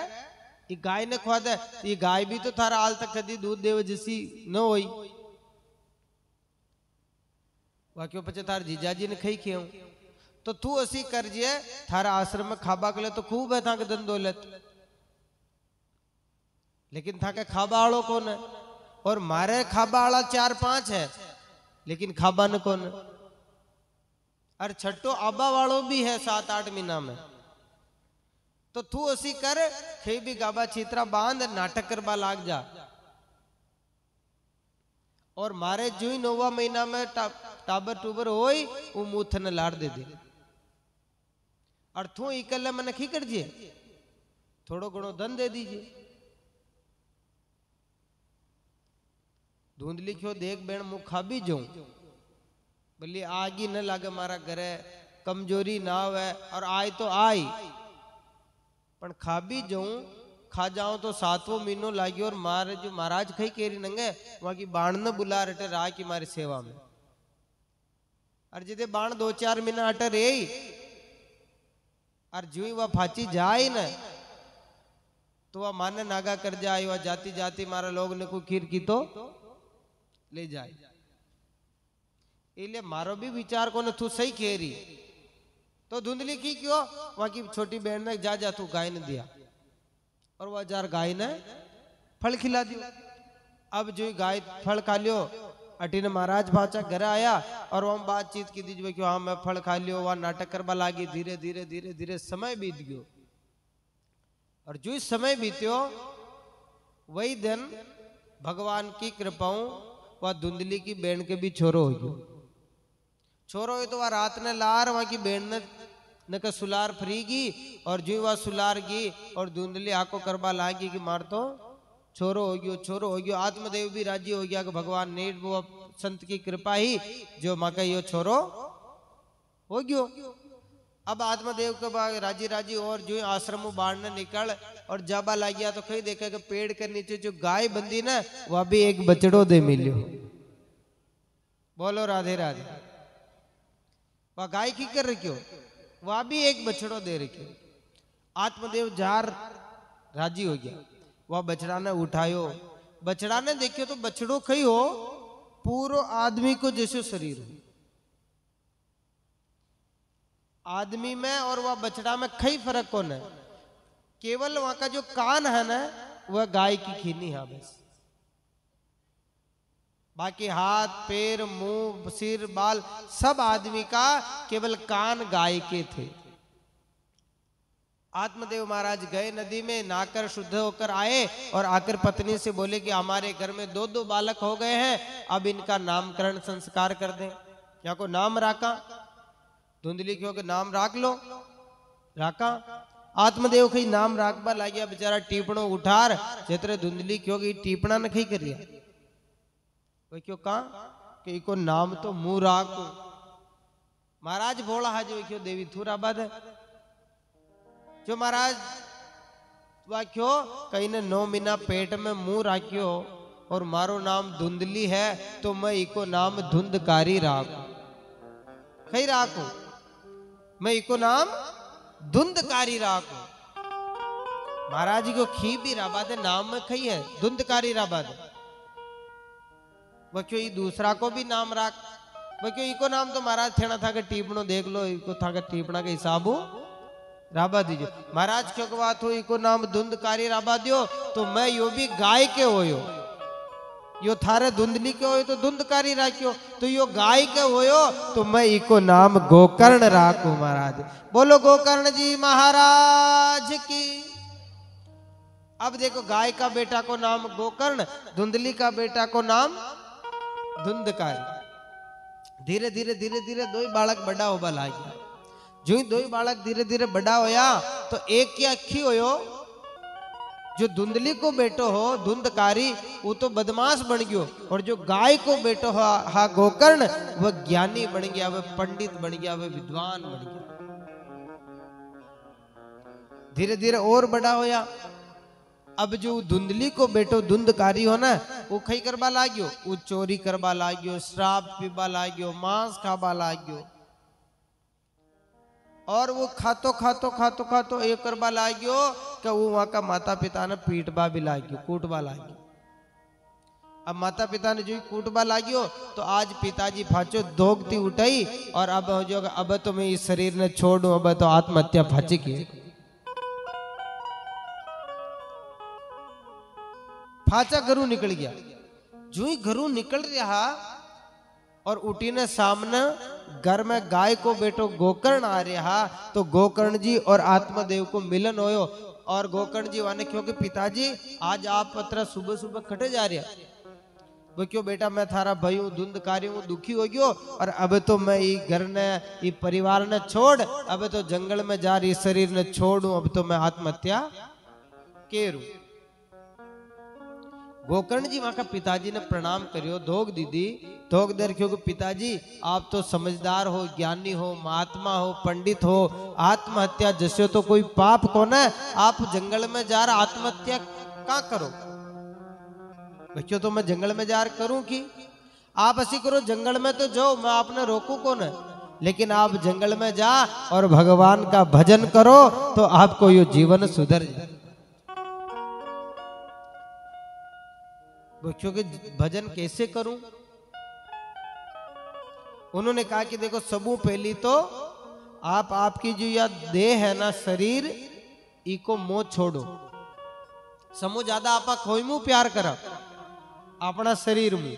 ये गाय ने खुआ दे तो ये गाय भी तो थारा हाल तक कदी दूध देव जैसी न होई बाकी पचे थार जीजाजी ने खई क्यों तो तू ऐसी कर जे थारा आश्रम में खाबा के लिए तो खूब है था के धन दौलत लेकिन था के खाबा वालों कौन है और मारे खाबा वाला 4-5 है लेकिन खाबा न कौन और छठो आबा वालों भी है 7-8 महीना में तो तू ऐसी कर खे भी गाबा चित्रा बांध नाटक करवा लाग जा और मारे जो ही 9वां महीना में टाबर टूबर होई वो मुथ ने लाड़ दे दे और तू इकल्ले मन खी कर जे थोड़ो घणो धन दे दीजिए। धुंधली क्यों देख बेण मुँह खा भी जाऊं बोली आग ही न लागे मारा घरे कमजोरी ना हो और आए तो आई पण खा भी जाऊं खा जाऊं तो 7वां महीनो लागी और मारे जो महाराज खई केरी नंगे वहां की बाण न बुला रटे रहा की मारी सेवा में और जिदे बाण 2-4 महीना अटे रे और जो ही वह फाची जाए न तो वह माने नागा कर जाए वह जाती जाती मारा लोग ने कोई खीर की तो ले जाए इसलिए मारो भी विचार को न तू सही खेरी तो धुंधली की क्यों वहां की छोटी बहन ने जा तू गाय ने दिया और वह 1000 गाय ने फल खिला दिया। अब जो गाय फल खा लियो अटी ने महाराज भाचा घर आया और वह बातचीत की दीजिए कि हाँ मैं फल खा लियो वह नाटक करवा लागी धीरे धीरे धीरे धीरे समय बीत गयो और जो इस समय बीत्यो वही दिन भगवान की कृपाओं वह धुंधली की बहन के भी छोरो हो गयो। छोरो हो तो वह रात ने लार वहां की बहन ने का सुलार फ्रीगी और जो वह सुलार गी और धुंधली आको करवा लागी कि मार तो छोरो हो गयो। आत्मदेव भी राजी हो गया कि भगवान ने वो संत की कृपा ही जो माँ का यो छोरो हो गयो। अब आत्मदेव के बाद राजी राजी और जो आश्रम बाढ़ ने निकल और जाबा ला गया तो कहीं देखा कि पेड़ के नीचे जो गाय बंदी ना वह भी एक बछड़ो दे मिलियो। बोलो राधे राधे। वह गाय की कर रखियो वह भी एक बछड़ो दे रखियो। आत्मदेव जार राजी हो गया। वह बछड़ा ने उठायो बछड़ा ने देखियो तो बछड़ो कही हो पूरो आदमी को जैसे शरीर हो आदमी में और वह बछड़ा में कई फर्क कौन है केवल वहां का जो कान है ना वह गाय की खीनी है बस। बाकी हाथ पैर मुंह सिर बाल सब आदमी का, केवल कान गाय के थे। आत्मदेव महाराज गए नदी में, नहाकर शुद्ध होकर आए और आकर पत्नी से बोले कि हमारे घर में 2-2 बालक हो गए हैं, अब इनका नामकरण संस्कार कर दें। या को नाम राका, धुंधली क्यों के नाम राख लो, राका। आत्मदेव कही नाम राखबा लागिया, बेचारा टीपणो उठार जेतरे धुंधली क्यों की टीपणा न खी करिया। कोई क्यों कहा कि इको नाम तो मुंह राखो। महाराज बोला हाज क्यों देवी थूराबाद है जो महाराज वाक्यो कहीं ने 9 महीना पेट में मुंह राख्यो और मारो नाम धुंधली है तो मैं इको नाम धुंधकारी राखू। कहीं राखू मैं इको नाम धुंधकारी राखू। महाराज को खी भी राबाद है, नाम में खई है धुंधकारी राबाद। वो क्यों दूसरा को भी नाम राख, वो क्यों इको नाम तो महाराज थेना था कि टीपणो देख लो, इको था कि टीपणा के हिसाबू राबा दीजिए। महाराज क्यों की बात हो इको नाम धुंधकारी राबा दियो तो मैं यो भी गाय के होयो, यो थारे धुंधली के होयो तो धुंधकारी राख्यो, तो यो गाय के होयो तो मैं इको नाम गोकर्ण राखू। महाराज बोलो गोकर्ण जी महाराज की। अब देखो गाय का बेटा को नाम गोकर्ण, धुंधली का बेटा को नाम धुंधकारी। धीरे धीरे धीरे धीरे 2 बालक बड़ा होबा लाग गया। जो ही 2 बालक धीरे धीरे बड़ा होया तो एक की अखी होयो, जो धुंधली को बेटो हो धुंधकारी वो तो बदमाश बन गयो, और जो गाय को बेटो हो हा गोकर्ण वह ज्ञानी बन गया, वह पंडित बन गया, वह विद्वान बन गया। धीरे धीरे और बड़ा होया। अब जो धुंधली को बेटो धुंधकारी हो ना वो खई करबा लाग्यो, वो चोरी करबा लाग्यो, शराब पीबा लाग्यो, मांस खाबा लाग्यो, और वो खातो खातो खातो खातो एक करबा लाग्यो कि वो वहां का माता पिता ने पीटबा भी लाग्यो, कूटबा लाग्यो। अब माता पिता ने जो कूटबा लाग्यो तो आज पिताजी फाचो दोगती उठाई और अब जो अब तो मैं इस शरीर ने छोड़ू, अब तो आत्महत्या फाची की। फाचा घरू निकल गया। जो ही घरू निकल रहा और उठी ने सामने घर में गाय को बेटो गोकर्ण आ रहा तो गोकर्ण जी और आत्मदेव को मिलन होयो। और गोकर्ण जी वाने क्योंकि पिताजी आज आप पत्र सुबह सुबह कटे जा रहे, वो क्यों बेटा मैं थारा भाई हूँ धुंधकारी हूँ, दुखी हो गयो और अब तो मैं ये घर ने ये परिवार ने छोड़ अब तो जंगल में जा रही शरीर ने छोड़ू, अब तो मैं आत्महत्या केरू। गोकर्ण जी वहां का पिताजी ने प्रणाम करियो, धोग दीदी धोग दर क्योंकि पिताजी आप तो समझदार हो, ज्ञानी हो, महात्मा हो, पंडित हो, आत्महत्या जैसे तो कोई पाप को ना, आप जंगल में जा रहा आत्महत्या क्या करो। बच्चों तो मैं जंगल में जा करूं कि आप ऐसी करो जंगल में तो जाओ, मैं आपने रोकू कौन है, लेकिन आप जंगल में जा और भगवान का भजन करो तो आपको ये जीवन सुधर जाए। बच्चों के भजन कैसे करूं? उन्होंने कहा कि देखो सबू पहली तो आप आपकी जो यह देह है ना शरीर इको मोह छोड़ो। समूह ज्यादा आपा खोई मुंह प्यार करा अपना शरीर में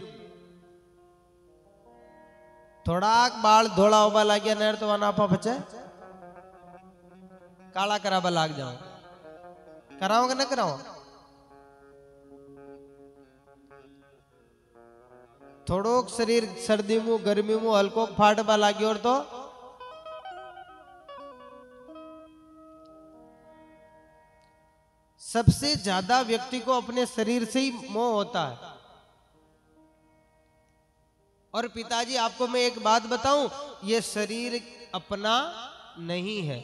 थोड़ा बाल धोला होबा लाग गया नहर तो वहां आपा बचे काला कराबा लाग जाओ, कराओ कि न कराओ? थोड़ोक शरीर सर्दी में गर्मी में हल्को फाटबा लागी और तो सबसे ज्यादा व्यक्ति को अपने शरीर से ही मोह होता है। और पिताजी आपको मैं एक बात बताऊं, ये शरीर अपना नहीं है।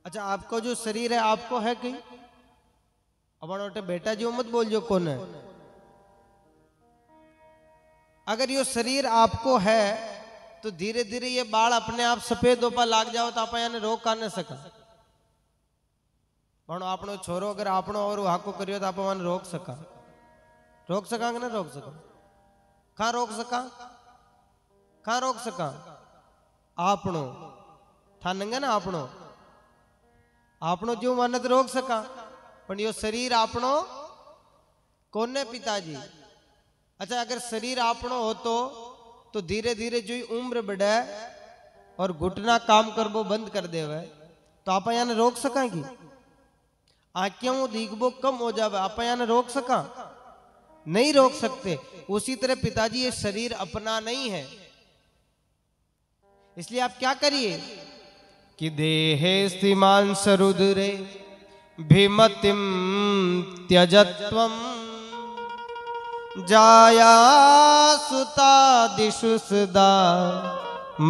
अच्छा आपको जो शरीर है आपको है कहीं? अब बेटा जी मत बोल जो कौन है। अगर ये शरीर आपको है तो धीरे धीरे ये बाल अपने आप सफेद होपा लाग जाओ तो आप यानी रोक कर नहीं सका। पण आपनो छोरो अगर आपनो और हाको करियो तो आप वन रोक सका कि ना रोक सका? कहाँ रोक सका? कहाँ रोक सका? आपनो थानंगे ना आपनो आपनो जो मनत रोक सका, पण यो शरीर आपनो कोने पिताजी। अच्छा, अगर शरीर आपनो हो तो धीरे धीरे जो उम्र बढ़े और घुटना काम करबो बंद कर देवे तो आप यहाँ रोक सकेंगी? आंखों दिखबो कम हो जावे, आप यहाँ रोक सका? नहीं रोक सकते। उसी तरह पिताजी ये शरीर अपना नहीं है, इसलिए आप क्या करिए कि देहे स्थिमान सरुद्रे भीमतिम त्यजत्वम जाया सुता दिशु सदा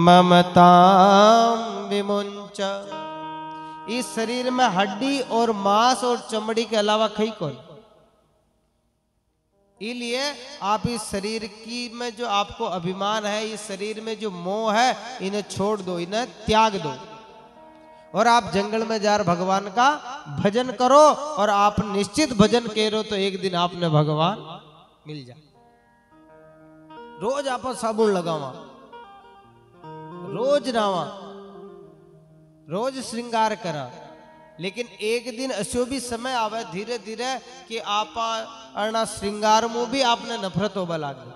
ममताम विमुंच। इस शरीर में हड्डी और मांस और चमड़ी के अलावा कहीं कौन। इसलिए आप इस शरीर की में जो आपको अभिमान है, इस शरीर में जो मोह है, इन्हें छोड़ दो, इन्हें त्याग दो और आप जंगल में जार भगवान का भजन करो। और आप निश्चित भजन करो तो एक दिन आपने भगवान मिल जाए। रोज आप साबुन लगावा, रोज नावा, रोज श्रृंगार करा, लेकिन एक दिन असो भी समय आवे धीरे धीरे कि आप अना श्रृंगार में भी आपने नफरत होबा लागे।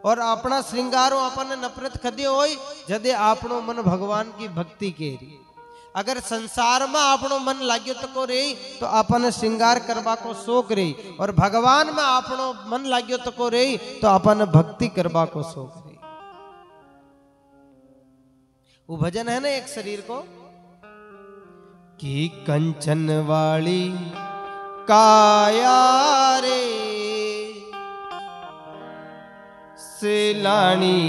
और अपना श्रृंगारों आपने नफरत कदे होई जदे आपनो मन भगवान की भक्ति केरी। अगर संसार में आपनो मन लाग्यो तको रही तो आपने श्रृंगार करवा को शौक रही, और भगवान में आपनो मन लाग्यो तको रही तो आपने भक्ति करवा को शौक रही। वो भजन है ना एक शरीर को कि कंचन वाली काया रे सिलानी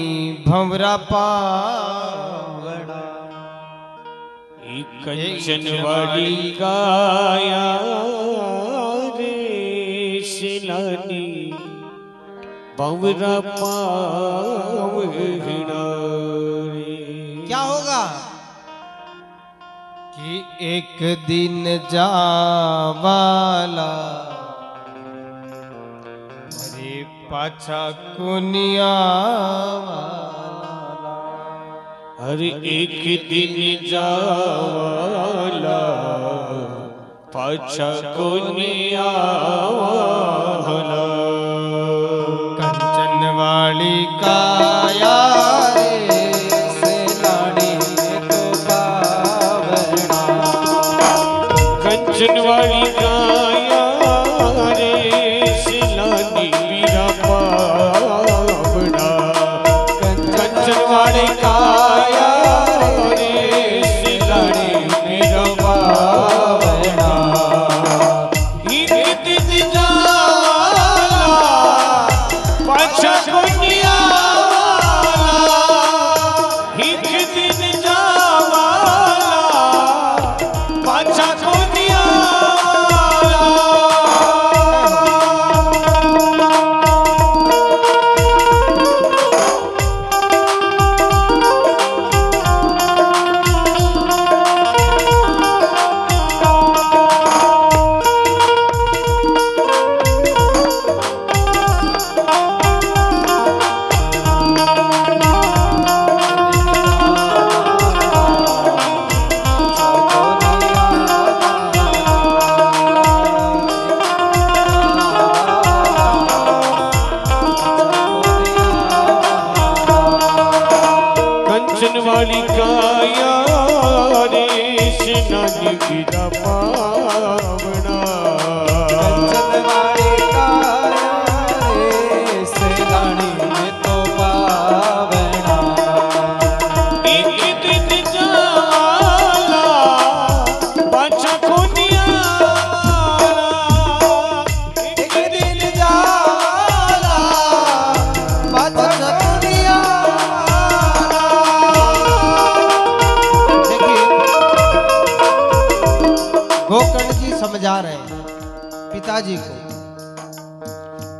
भंवरा पावड़ा। कंचन वाली काया रे सिलानी भंवरा पावड़ा। क्या होगा कि एक दिन जावाला अरे पाछा कुनिया वाला। अरे एक दिन जावाला पाछा कुनिया वाला। कंचन वाली काया कंचन वाली काया रे सिलानी बीरा पावड़ा। कंचन वाली काया रे सिलानी बीरा पावड़ा। एक दिन जाला पाछा कुनिया वाला। एक दिन जावाला पाछा वाली काया रे सिलानी बीरा पावड़ा। कंचन वाली काया रे सिलानी में तो पावड़ा। एक दिन जाला पाछा कुनिया वाला। एक दिन जाला पाछा कुनिया। गोकर्ण जी समझा रहे हैं पिताजी को।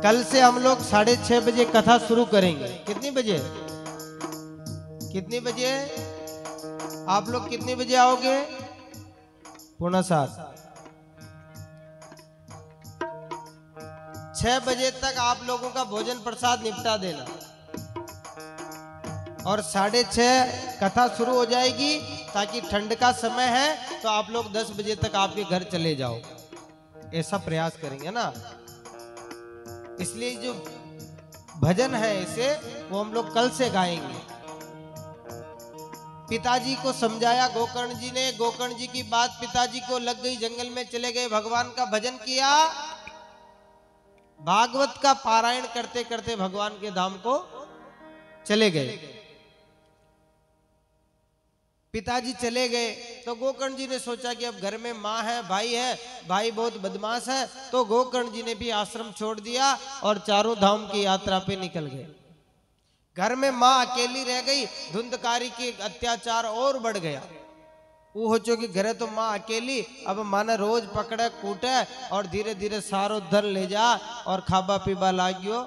कल से हम लोग 6:30 बजे कथा शुरू करेंगे। कितनी बजे? कितनी बजे? आप लोग कितने बजे आओगे? 6:45। 6 बजे तक आप लोगों का भोजन प्रसाद निपटा देना और 6:30 कथा शुरू हो जाएगी, ताकि ठंड का समय है तो आप लोग 10 बजे तक आपके घर चले जाओ, ऐसा प्रयास करेंगे ना। इसलिए जो भजन है इसे वो हम लोग कल से गाएंगे। पिताजी को समझाया गोकर्ण जी ने, गोकर्ण जी की बात पिताजी को लग गई, जंगल में चले गए, भगवान का भजन किया, भागवत का पारायण करते करते भगवान के धाम को चले गए। पिताजी चले गए तो गोकर्ण जी ने सोचा कि अब घर में माँ है, भाई बहुत बदमाश है, तो गोकर्ण जी ने भी आश्रम छोड़ दिया और चारों धाम की यात्रा पे निकल गए। घर में माँ अकेली रह गई, धुंधकारी के अत्याचार और बढ़ गया। वो हो चुकी घरे तो माँ अकेली, अब माँ ने रोज पकड़े कूटे और धीरे धीरे सारो धन ले जा और खाबा पीबा लाग्यो।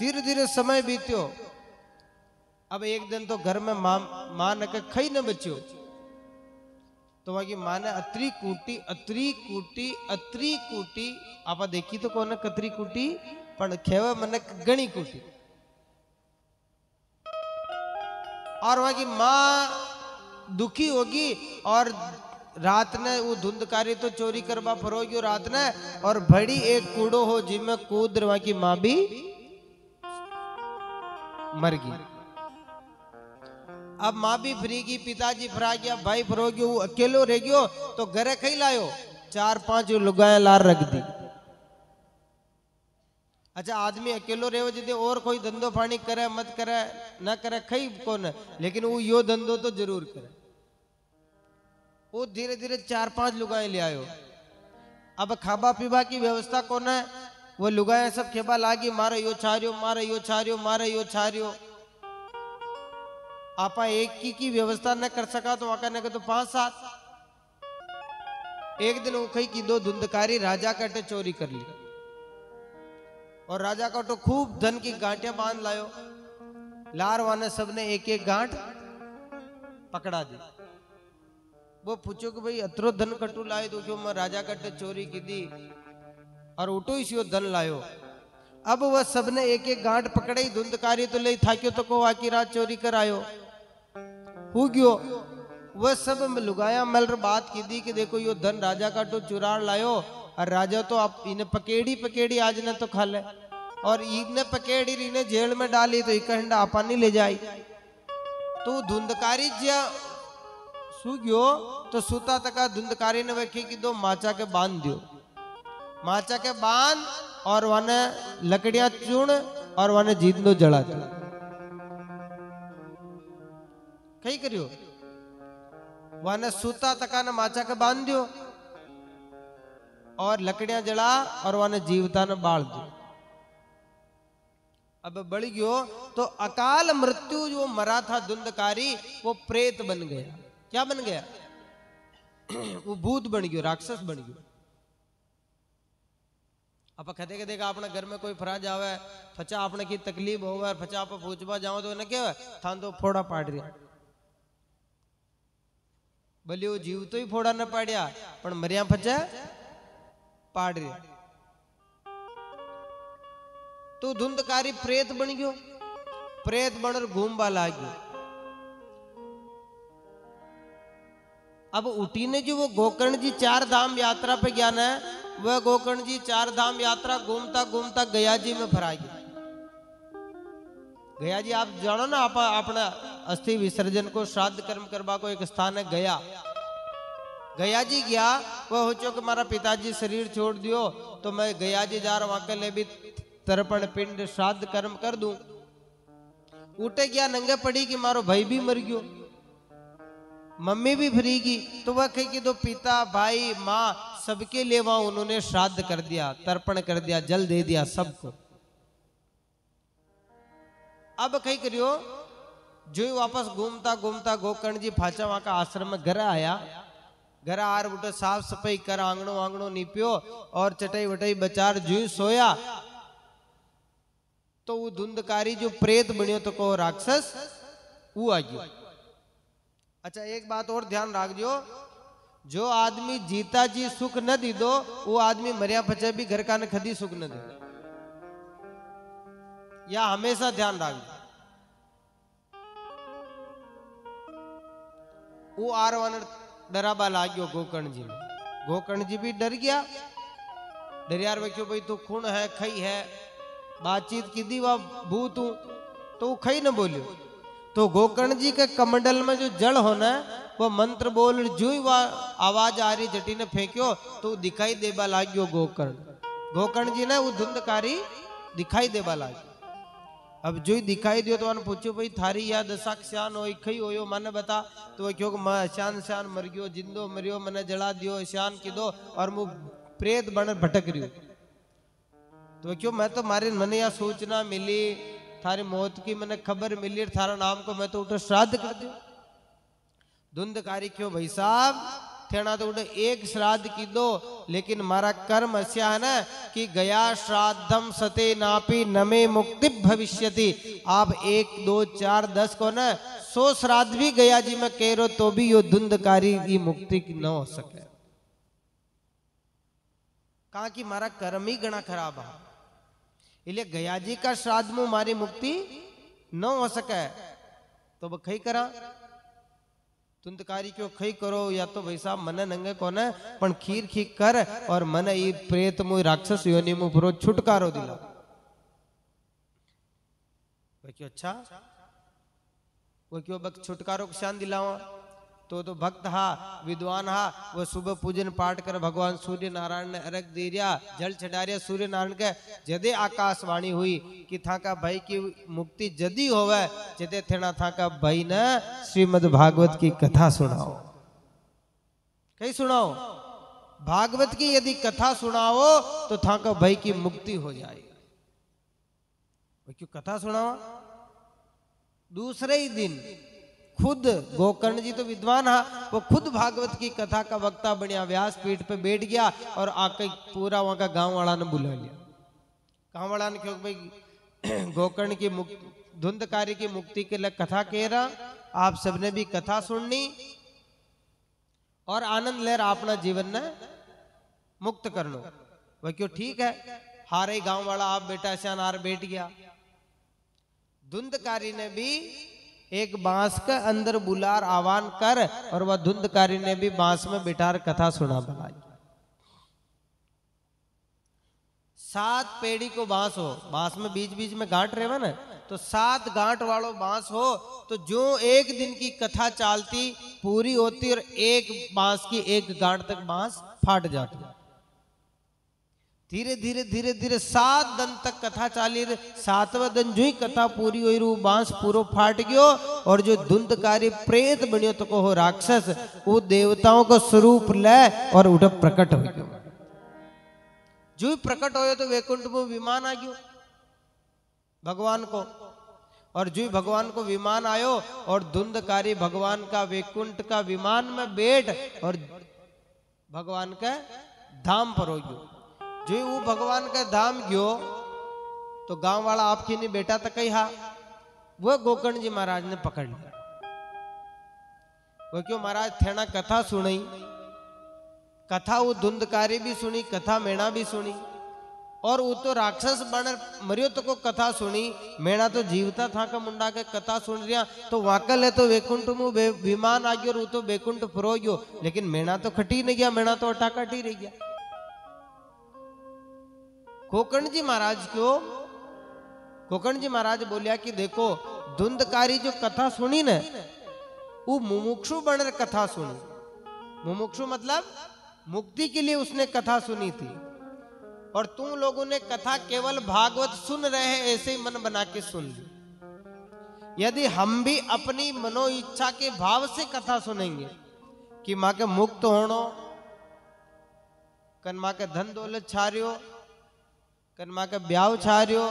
धीरे धीरे समय बीत्यो। अब एक दिन तो घर में माँ ने कहा खई न बच्यो, तो वहां की माँ ने अत्री कूटी आप देखी तो कोने कतरी कूटी, पण खेवे मन गणी कूटी। और वहां की माँ दुखी होगी और रात ने वो धुंधकारी तो चोरी करवा फरोगी रात ने, और बड़ी एक कूड़ो हो जिसमें कूद वहां की माँ भी मर गई। अब माँ भी फरीगी, पिताजी फरा गया, भाई फरो गयो, वो अकेलो रह गयो, तो घरे कहीं लायो 4-5 लुगाया लार रख दी। अच्छा आदमी अकेलो रहो जिदे और कोई धंधो पानी करे मत करे ना करे खई कौन, लेकिन वो यो धंधो तो जरूर करे। वो धीरे धीरे 4-5 लुगाए ले आयो। अब खाबा पीबा की व्यवस्था कौन है, वो लुगाए सब खेबा लागी, मारे यो छारियो, मारे यो छारियो, मारे यो छारियो। आपा एक की व्यवस्था न कर सका तो वहां ने तो 5-7। एक दिन उखई की 2 धुंधकारी राजा कटे चोरी कर ली, और राजा का तो खूब धन की गांठियां बांध लायो। लारवा ने सबने एक गांठ पकड़ा दी। वो पूछो कि भाई अतरो धन कटू लाए तो क्यों, मैं राजा कटे चोरी की दी और उठो इसी धन लायो। अब वह सबने एक गांठ पकड़े, धुंधकारी तो ले थाक्यो तो को आकी रात चोरी कर आयो हो गयो। वह सब लुगाया मलर बात की दी कि देखो यो धन राजा का तो चुरार लायो, और राजा तो आप इन्हें पकेड़ी आज ने तो खा ले, और इन्हें पकेड़ी इन्हें जेल में डाली तो इकंडा आपा नहीं ले जाई। तो धुंधकारी ज्या सू गयो तो सूता तका धुंधकारी ने वही की 2 माचा के बांध दियो, माचा के बांध और वाने लकड़ियां चुन और वाने जीतनो जला दो। कहीं करियो वाने सूता तका ने माचा के बांध दियो और लकड़ियां जला और वाने जीवता ने बाल दो। अब बढ़ गयो तो अकाल मृत्यु जो मरा था धुंधकारी वो प्रेत बन गया। क्या बन गया? वो भूत बन गयो, राक्षस बन गयो। आप कहते देखा अपने घर में कोई फरा जावे, फचा आपने की तकलीफ होवे, फचा आप पूछवा जाओ तो क्या थान तो फोड़ा पाड़ रहा, भले वो जीव तो ही फोड़ा न पाड़िया पण मरिया फचा पाड़ रहा। तो धुंधकारी प्रेत बन गयो, प्रेत बनर घूमवा लाग्यो। अब उठी ने जो वो गोकर्ण जी 4 धाम यात्रा पे गया ना, वह गोकर्ण जी 4 धाम यात्रा घूमता घूमता गया जी में फरा गया। गया जी आप जानो ना, आप अपना अस्थि विसर्जन को श्राद्ध कर्म करवा को एक स्थान है गया। गया जी गया, वह हो चुका हमारा पिताजी शरीर छोड़ दियो तो मैं गया जी जा रहा, वहां के लिए भी तर्पण पिंड श्राद्ध कर्म कर दूं। उठे गया नंगे पड़ी कि मारो भाई भी मर गयो, मम्मी भी फ्री की, तो वह कही कि 2 पिता भाई माँ सबके लिए वहां उन्होंने श्राद्ध कर दिया, तर्पण कर दिया, जल दे दिया सबको। अब कहीं करियो जो ही वापस घूमता घूमता गोकर्ण जी फाचा वहां का आश्रम में घर आया। घर आर उठे साफ सफाई कर, आंगणो आंगणो नीपियो और चटाई वटाई बचार जू सोया तो वो धुंधकारी जो प्रेत बनियो तो को राक्षस वो आ गयो। अच्छा एक बात और ध्यान रख जो, जो आदमी जीता जी सुख न दी दो वो आदमी मरिया पचे भी घर का न खदी सुख न दे, या हमेशा ध्यान रख। वो आरवान डराबा लाग्यो गोकर्ण जी ने। गोकर्ण जी भी डर गया। डरियार वे क्यों भाई तू खून है खई है बातचीत की दी वा भूत हूं तो वो खई न बोलियो। तो गोकर्ण जी के कमंडल में जो जल होना वो मंत्र बोल जो ही वह आवाज आ रही जटी ने फेंक्यो तो दिखाई देबा लाग्यो गोकर्ण। गोकर्ण जी ने वो धुंधकारी दिखाई देबा लाग्यो। अब जो ही दिखाई दियो तो मैंने पूछो भाई थारी याद दशाक श्यान हो खई हो माने बता। तो वो क्यों मैं श्यान श्यान मर गयो जिंदो मरियो मैंने जला दियो श्यान की दो और मु प्रेत बन भटक रही। तो क्यों मैं तो मारे मन या सूचना मिली थारी मौत की मैंने खबर मिली थारा नाम को मैं तो उठे श्राद्ध कर दियो। धुंधकारी क्यों भाई साहब थेना तो उठे एक श्राद्ध की दो लेकिन मारा कर्म ऐसा है ना कि गया श्राद्धम सते नापी नमे मुक्ति भविष्यति। आप 1 2 4 10 को ना 100 श्राद्ध भी गया जी मैं कह रहा तो भी यो धुंधकारी की मुक्ति न हो सके। कहा कि मारा कर्म ही गणा खराब है इसलिए गया जी का श्राद्ध में मारी मुक्ति न हो सके। तो वो खई करा धुंधकारी क्यों खई करो या तो भाई साहब मन नंगे कोने पण खीर खी कर और मन ई प्रेत मुई राक्षस योनि मु पुरो छुटकारो दिला। वो क्यों अच्छा वो क्यों बक छुटकारो को शान दिलावा। तो भक्त हा विद्वान हा वो सुबह पूजन पाठ कर भगवान सूर्य नारायण ने अर्घ दे रिया जल चढ़ा रिया। सूर्य नारायण के जदे आकाशवाणी हुई कि था का भाई की मुक्ति जदी होवे जदे थेना था का भाई ने श्रीमद् भागवत की कथा सुनाओ। कहीं सुनाओ भागवत की यदि कथा सुनाओ तो था का भाई की मुक्ति हो जाए। क्यों कथा सुनाओ। दूसरे ही दिन खुद गोकर्ण जी तो विद्वान है वो खुद भागवत की कथा का वक्ता बनिया व्यास पीठ पे बैठ गया और आके पूरा वहां का गांव वाला ने बुला लिया। गांव वाला ने क्यों भाई गोकर्ण की धुंधकारी की मुक्ति के लिए कथा कह रहा आप सबने भी कथा सुननी और आनंद ले रहा अपना जीवन ने मुक्त कर लो। वह क्यों ठीक है हारे गांव वाला आप बेटा श्यान हार बैठ गया। धुंधकारी ने भी एक बांस के अंदर बुलार आह्वान कर और वह धुंधकारी ने भी बांस में बिठार कथा सुना बनाई। 7 पेड़ी को बांस हो बांस में बीच बीच में गांठ रहे ना तो 7 गांठ वालों बांस हो तो जो एक दिन की कथा चालती पूरी होती और एक बांस की एक गांठ तक बांस फाट जाती। धीरे धीरे धीरे धीरे 7 दिन तक कथा चाली 7वें दिन जो ही कथा पूरी हुई रू बांस पूरो फाट गयो और जो धुंधकारी प्रेत बनियो तो को राक्षस वो देवताओं को स्वरूप ले और उठ प्रकट हो गयो। जो ही प्रकट हो तो वैकुंठ में विमान आ गयो भगवान को और जो ही भगवान को विमान आयो और धुंधकारी भगवान का वैकुंठ का विमान में बैठ और भगवान के धाम पर हो गयो। जो वो भगवान का धाम गयो तो गांव वाला आपकी नहीं बेटा तक ही हा वो गोकर्ण जी महाराज ने पकड़ लिया। वो क्यों महाराज थेना कथा सुनी कथा वो धुंधकारी भी सुनी कथा मेणा भी सुनी और वो तो राक्षस बन मरियो तो को कथा सुनी मेणा तो जीवता था का मुंडा के कथा सुन रिया तो वाकल है तो वैकुंठ में विमान आ गयो और वो तो वैकुंठ फरो गयो लेकिन मेणा तो खटी नहीं गया मेणा तो अटाकटी रह गया। गोकर्ण जी महाराज क्यों गोकर्ण जी महाराज बोलिया कि देखो धुंधकारी जो कथा सुनी ने वो मुमुक्षु बनकर कथा सुनी। मुमुक्षु मतलब मुक्ति के लिए उसने कथा सुनी थी और तुम लोगों ने कथा केवल भागवत सुन रहे हैं ऐसे ही मन बना के सुन ली। यदि हम भी अपनी मनो इच्छा के भाव से कथा सुनेंगे कि माँ के मुक्त होनो कन माँ के धन दौलत छारियो कन माँ के ब्याह छारियो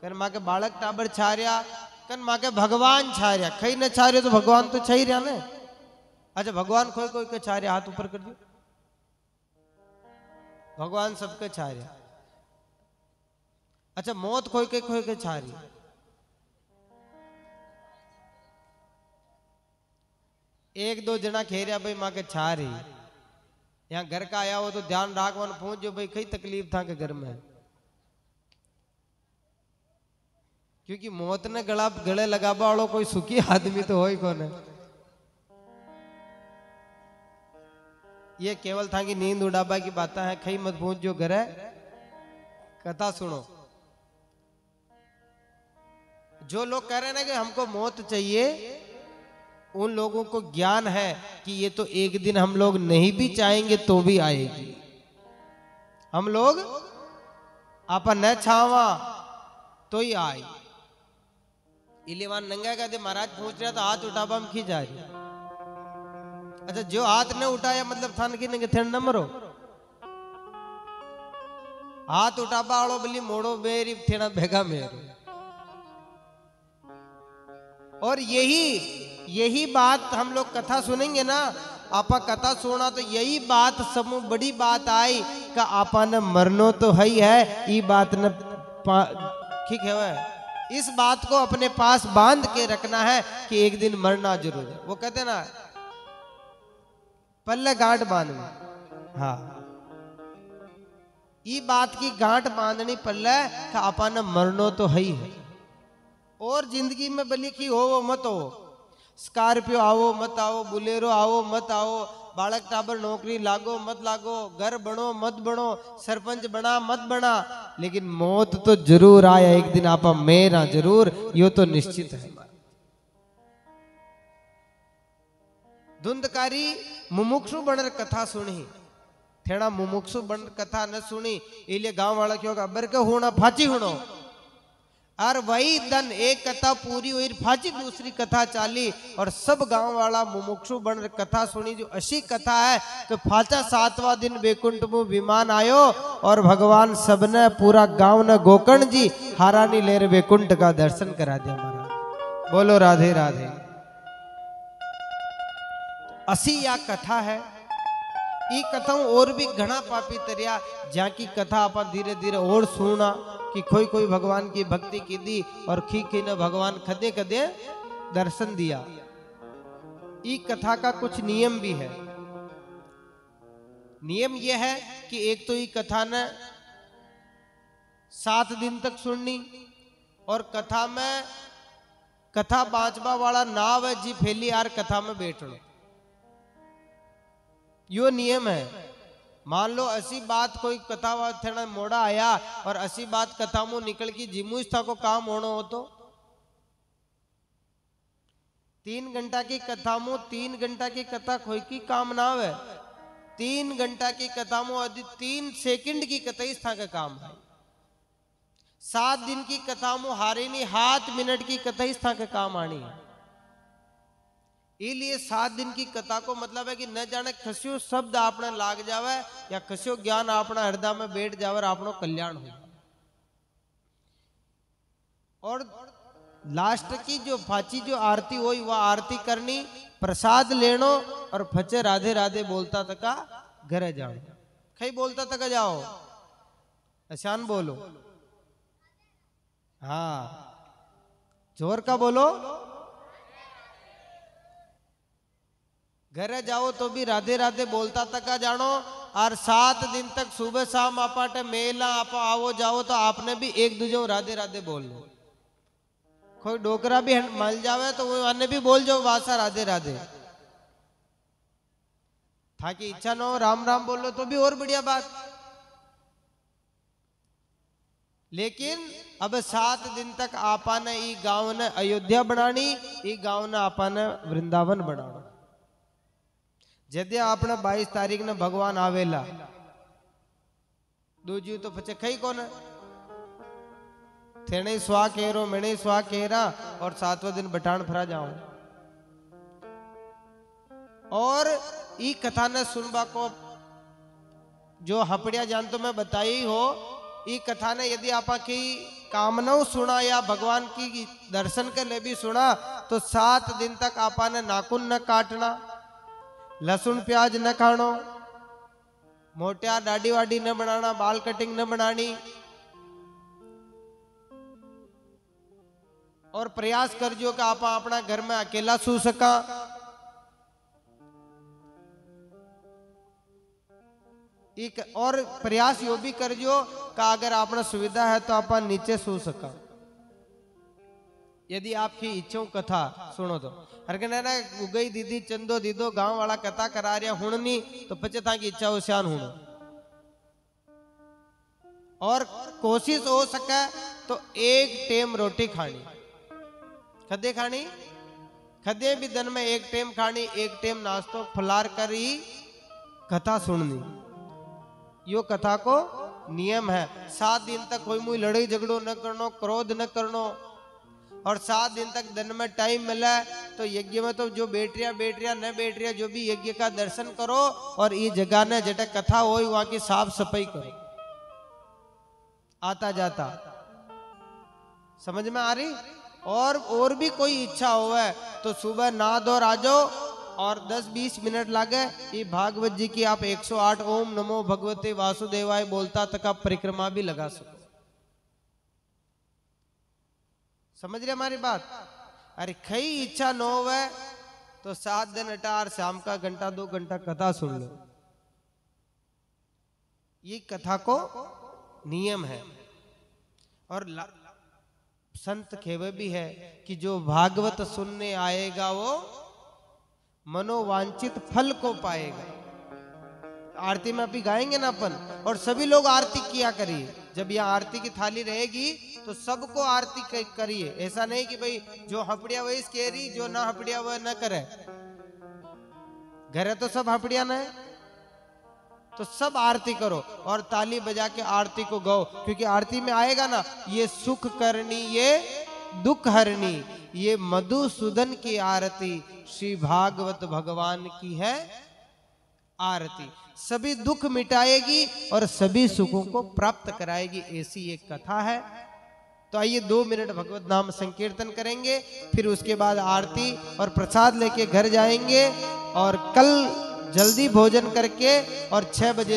कन माँ के बालक टाबर छारिया कन माँ के भगवान छारिया कहीं न छारियो तो भगवान तो छही रहा ने। अच्छा भगवान कोई कोई के छारिया हाथ ऊपर कर दियो भगवान सबके छारिया। अच्छा मौत कोई के छारी एक दो जना खेरिया भाई माँ के छारी यहाँ घर का आया हो तो ध्यान राखवान पहुंच जो भाई कई तकलीफ था के घर में क्योंकि मौत ने गले लगाबा वालों कोई सुखी आदमी तो हो ही कौन है। ये केवल था कि नींद उड़ाबा की बातें हैं, खई मत पहुंच जो घर है, कथा सुनो। जो लोग कह रहे हैं ना कि हमको मौत चाहिए, उन लोगों को ज्ञान है कि ये तो एक दिन हम लोग नहीं भी चाहेंगे तो भी आएगी। हम लोग आपा न छावा तो ही आए। इलेवान नंगा कहते महाराज पूछ रहा था हाथ उठाबा हम खी जा रही। अच्छा जो हाथ ने उठाया मतलब थान की नंगे थे न मरो, हाथ उठाबा आड़ो बली मोड़ो मेरी थेना भेगा मेरो। और यही बात हम लोग कथा सुनेंगे ना, आपा कथा सुना तो यही बात समूह बड़ी बात आई का आपा ने मरनो तो है ही है, ये बात न ठीक है वह। इस बात को अपने पास बांध के रखना है कि एक दिन मरना जरूर है। वो कहते ना पल्ले गांठ बांधनी, हाँ ये बात की गांठ बांधनी पल्ले का आपा ने मरनो तो है ही है। और जिंदगी में भली की हो वो मत हो, स्कॉर्पियो आओ मत आओ, बुलेरो आओ मत आओ, बालक टाबर नौकरी लागो मत लागो, घर बनो मत बनो, सरपंच बना मत बना, लेकिन मौत तो जरूर आया एक दिन आपा मेरा जरूर, यो तो निश्चित है। धुंधकारी मुमुक्षु बनर कथा सुनी, थेड़ा मुमुक्षु बनर कथा न सुनी, इले गांव वाला क्यों अबर के होना फाची होनो। और वही दन एक कथा पूरी हुई फाची दूसरी कथा चाली, और सब गांव वाला मुमुक्षु बन कथा सुनी। जो अशी कथा है कि फाचा 7वां दिन बैकुंठ में विमान आयो और भगवान सबने पूरा गांव ने गोकर्ण जी हारानी लेर बैकुंठ का दर्शन करा दिया। महाराज बोलो राधे राधे। असी या कथा है, ई कथा और भी घना पापी तरिया जहाँ की कथा आप धीरे धीरे और सुना कि कोई कोई भगवान की भक्ति की दी और खी ने भगवान खदे खदे दर्शन दिया। ई कथा का कुछ नियम भी है। नियम यह है कि एक तो ई कथा ने 7 दिन तक सुननी, और कथा में कथा बांचबा वाला नाव है जी फैली यार कथा में बैठो, यो नियम है। मान लो ऐसी बात कोई कथा थोड़ा मोड़ा आया और ऐसी बात कथा मुंह निकल की जिमुस था को काम होना हो तो 3 घंटा की कथा मुंह 3 घंटा की कथा कोई की काम ना है। 3 घंटा की कथा मुंह यदि 3 सेकंड की कथा इस था का काम है। 7 दिन की कथा मुंह हारे नहीं 7 मिनट की कथा इस था का काम आनी है। इसलिए 7 दिन की कथा को मतलब है कि न जाने खस्यो शब्द आपने लाग जावे या खस्यो ज्ञान अपना हृदय में बैठ जावे और आपनो कल्याण हो। और लास्ट की जो फाची जो आरती हुई वह आरती करनी, प्रसाद लेनो और फचे राधे राधे बोलता तका घरे जाओ। कहीं बोलता तका जाओ, आसान बोलो, हाँ जोर का बोलो। घरे जाओ तो भी राधे राधे बोलता तका जानो। और 7 दिन तक सुबह शाम आपाटे मेला आपा आओ जाओ तो आपने भी एक दूजे राधे राधे बोल लो। कोई डोकरा भी मल जावे तो वो आने भी बोल जाओ वासा राधे राधे। था कि इच्छा न हो राम राम बोलो तो भी और बढ़िया बात। लेकिन अब 7 दिन तक आपा ने ई गांव ने अयोध्या बनानी, ई गांव ने आपा ने वृंदावन बनाना। यदि आपने 22 तारीख ने भगवान आवेला दूजी तो पचे खई कौन थे स्वा केरो मैंने स्वा केरा और 7वां दिन बटान फरा जाऊं। और ई कथा ने सुनबा को जो हपड़िया जान तो मैं बताई हो, ई कथा ने यदि आपा की कामनाओं सुना या भगवान की दर्शन के लिए भी सुना तो 7 दिन तक आपा ने नाखून न काटना, लहसुन प्याज न खानो, मोटिया दाढ़ी वाड़ी न बनाना, बाल कटिंग न बनानी। और प्रयास कर जो कि आप अपना घर में अकेला सो सका। एक और प्रयास यो भी कर जो कि अगर आपने सुविधा है तो आप नीचे सो सका। यदि आपकी इच्छा कथा सुनो तो हर कहना ना उगई दीदी चंदो दीदो गांव वाला कथा करा रहा हुण नहीं तो पचे था की इच्छा हो श्यान हुण और कोशिश हो सके तो एक टेम रोटी खानी खदे खानी खदे भी दिन में एक टेम खानी एक टेम नाश्तो फलार करी कथा सुननी यो कथा को नियम है 7 दिन तक कोई मुई लड़ाई झगड़ो न करनो क्रोध न करनो और 7 दिन तक दिन में टाइम मिला तो यज्ञ में तो जो बैटरिया न बैटरिया जो भी यज्ञ का दर्शन करो और ये जगह ने जटे कथा हो वहां की साफ सफाई करो आता जाता समझ में आ रही और भी कोई इच्छा होवे तो सुबह नहा धो आ जाओ और 10-20 मिनट लागे ये भागवत जी की आप 108 ओम नमो भगवते वासुदेवाय बोलता तक आप परिक्रमा भी लगा सको समझ रहे हमारी बात अरे कई इच्छा न होवे तो 7 दिन अटार शाम का घंटा 2 घंटा कथा सुन लो ये कथा को नियम है और संत खेवे भी है कि जो भागवत सुनने आएगा वो मनोवांछित फल को पाएगा आरती में अभी गाएंगे ना अपन और सभी लोग आरती किया करिए जब यहाँ आरती की थाली रहेगी तो सबको आरती करिए ऐसा नहीं कि भाई जो हपड़िया वही कह रही जो ना हपड़िया वह न करे घरे तो सब हपड़िया न है तो सब आरती करो और ताली बजा के आरती को गाओ क्योंकि आरती में आएगा ना ये सुख करनी ये दुख हरनी ये मधुसूदन की आरती श्री भागवत भगवान की है आरती सभी दुख मिटाएगी और सभी सुखों को प्राप्त कराएगी ऐसी एक कथा है तो आइए 2 मिनट भगवत नाम संकीर्तन करेंगे फिर उसके बाद आरती और प्रसाद लेके घर जाएंगे और कल जल्दी भोजन करके और 6 बजे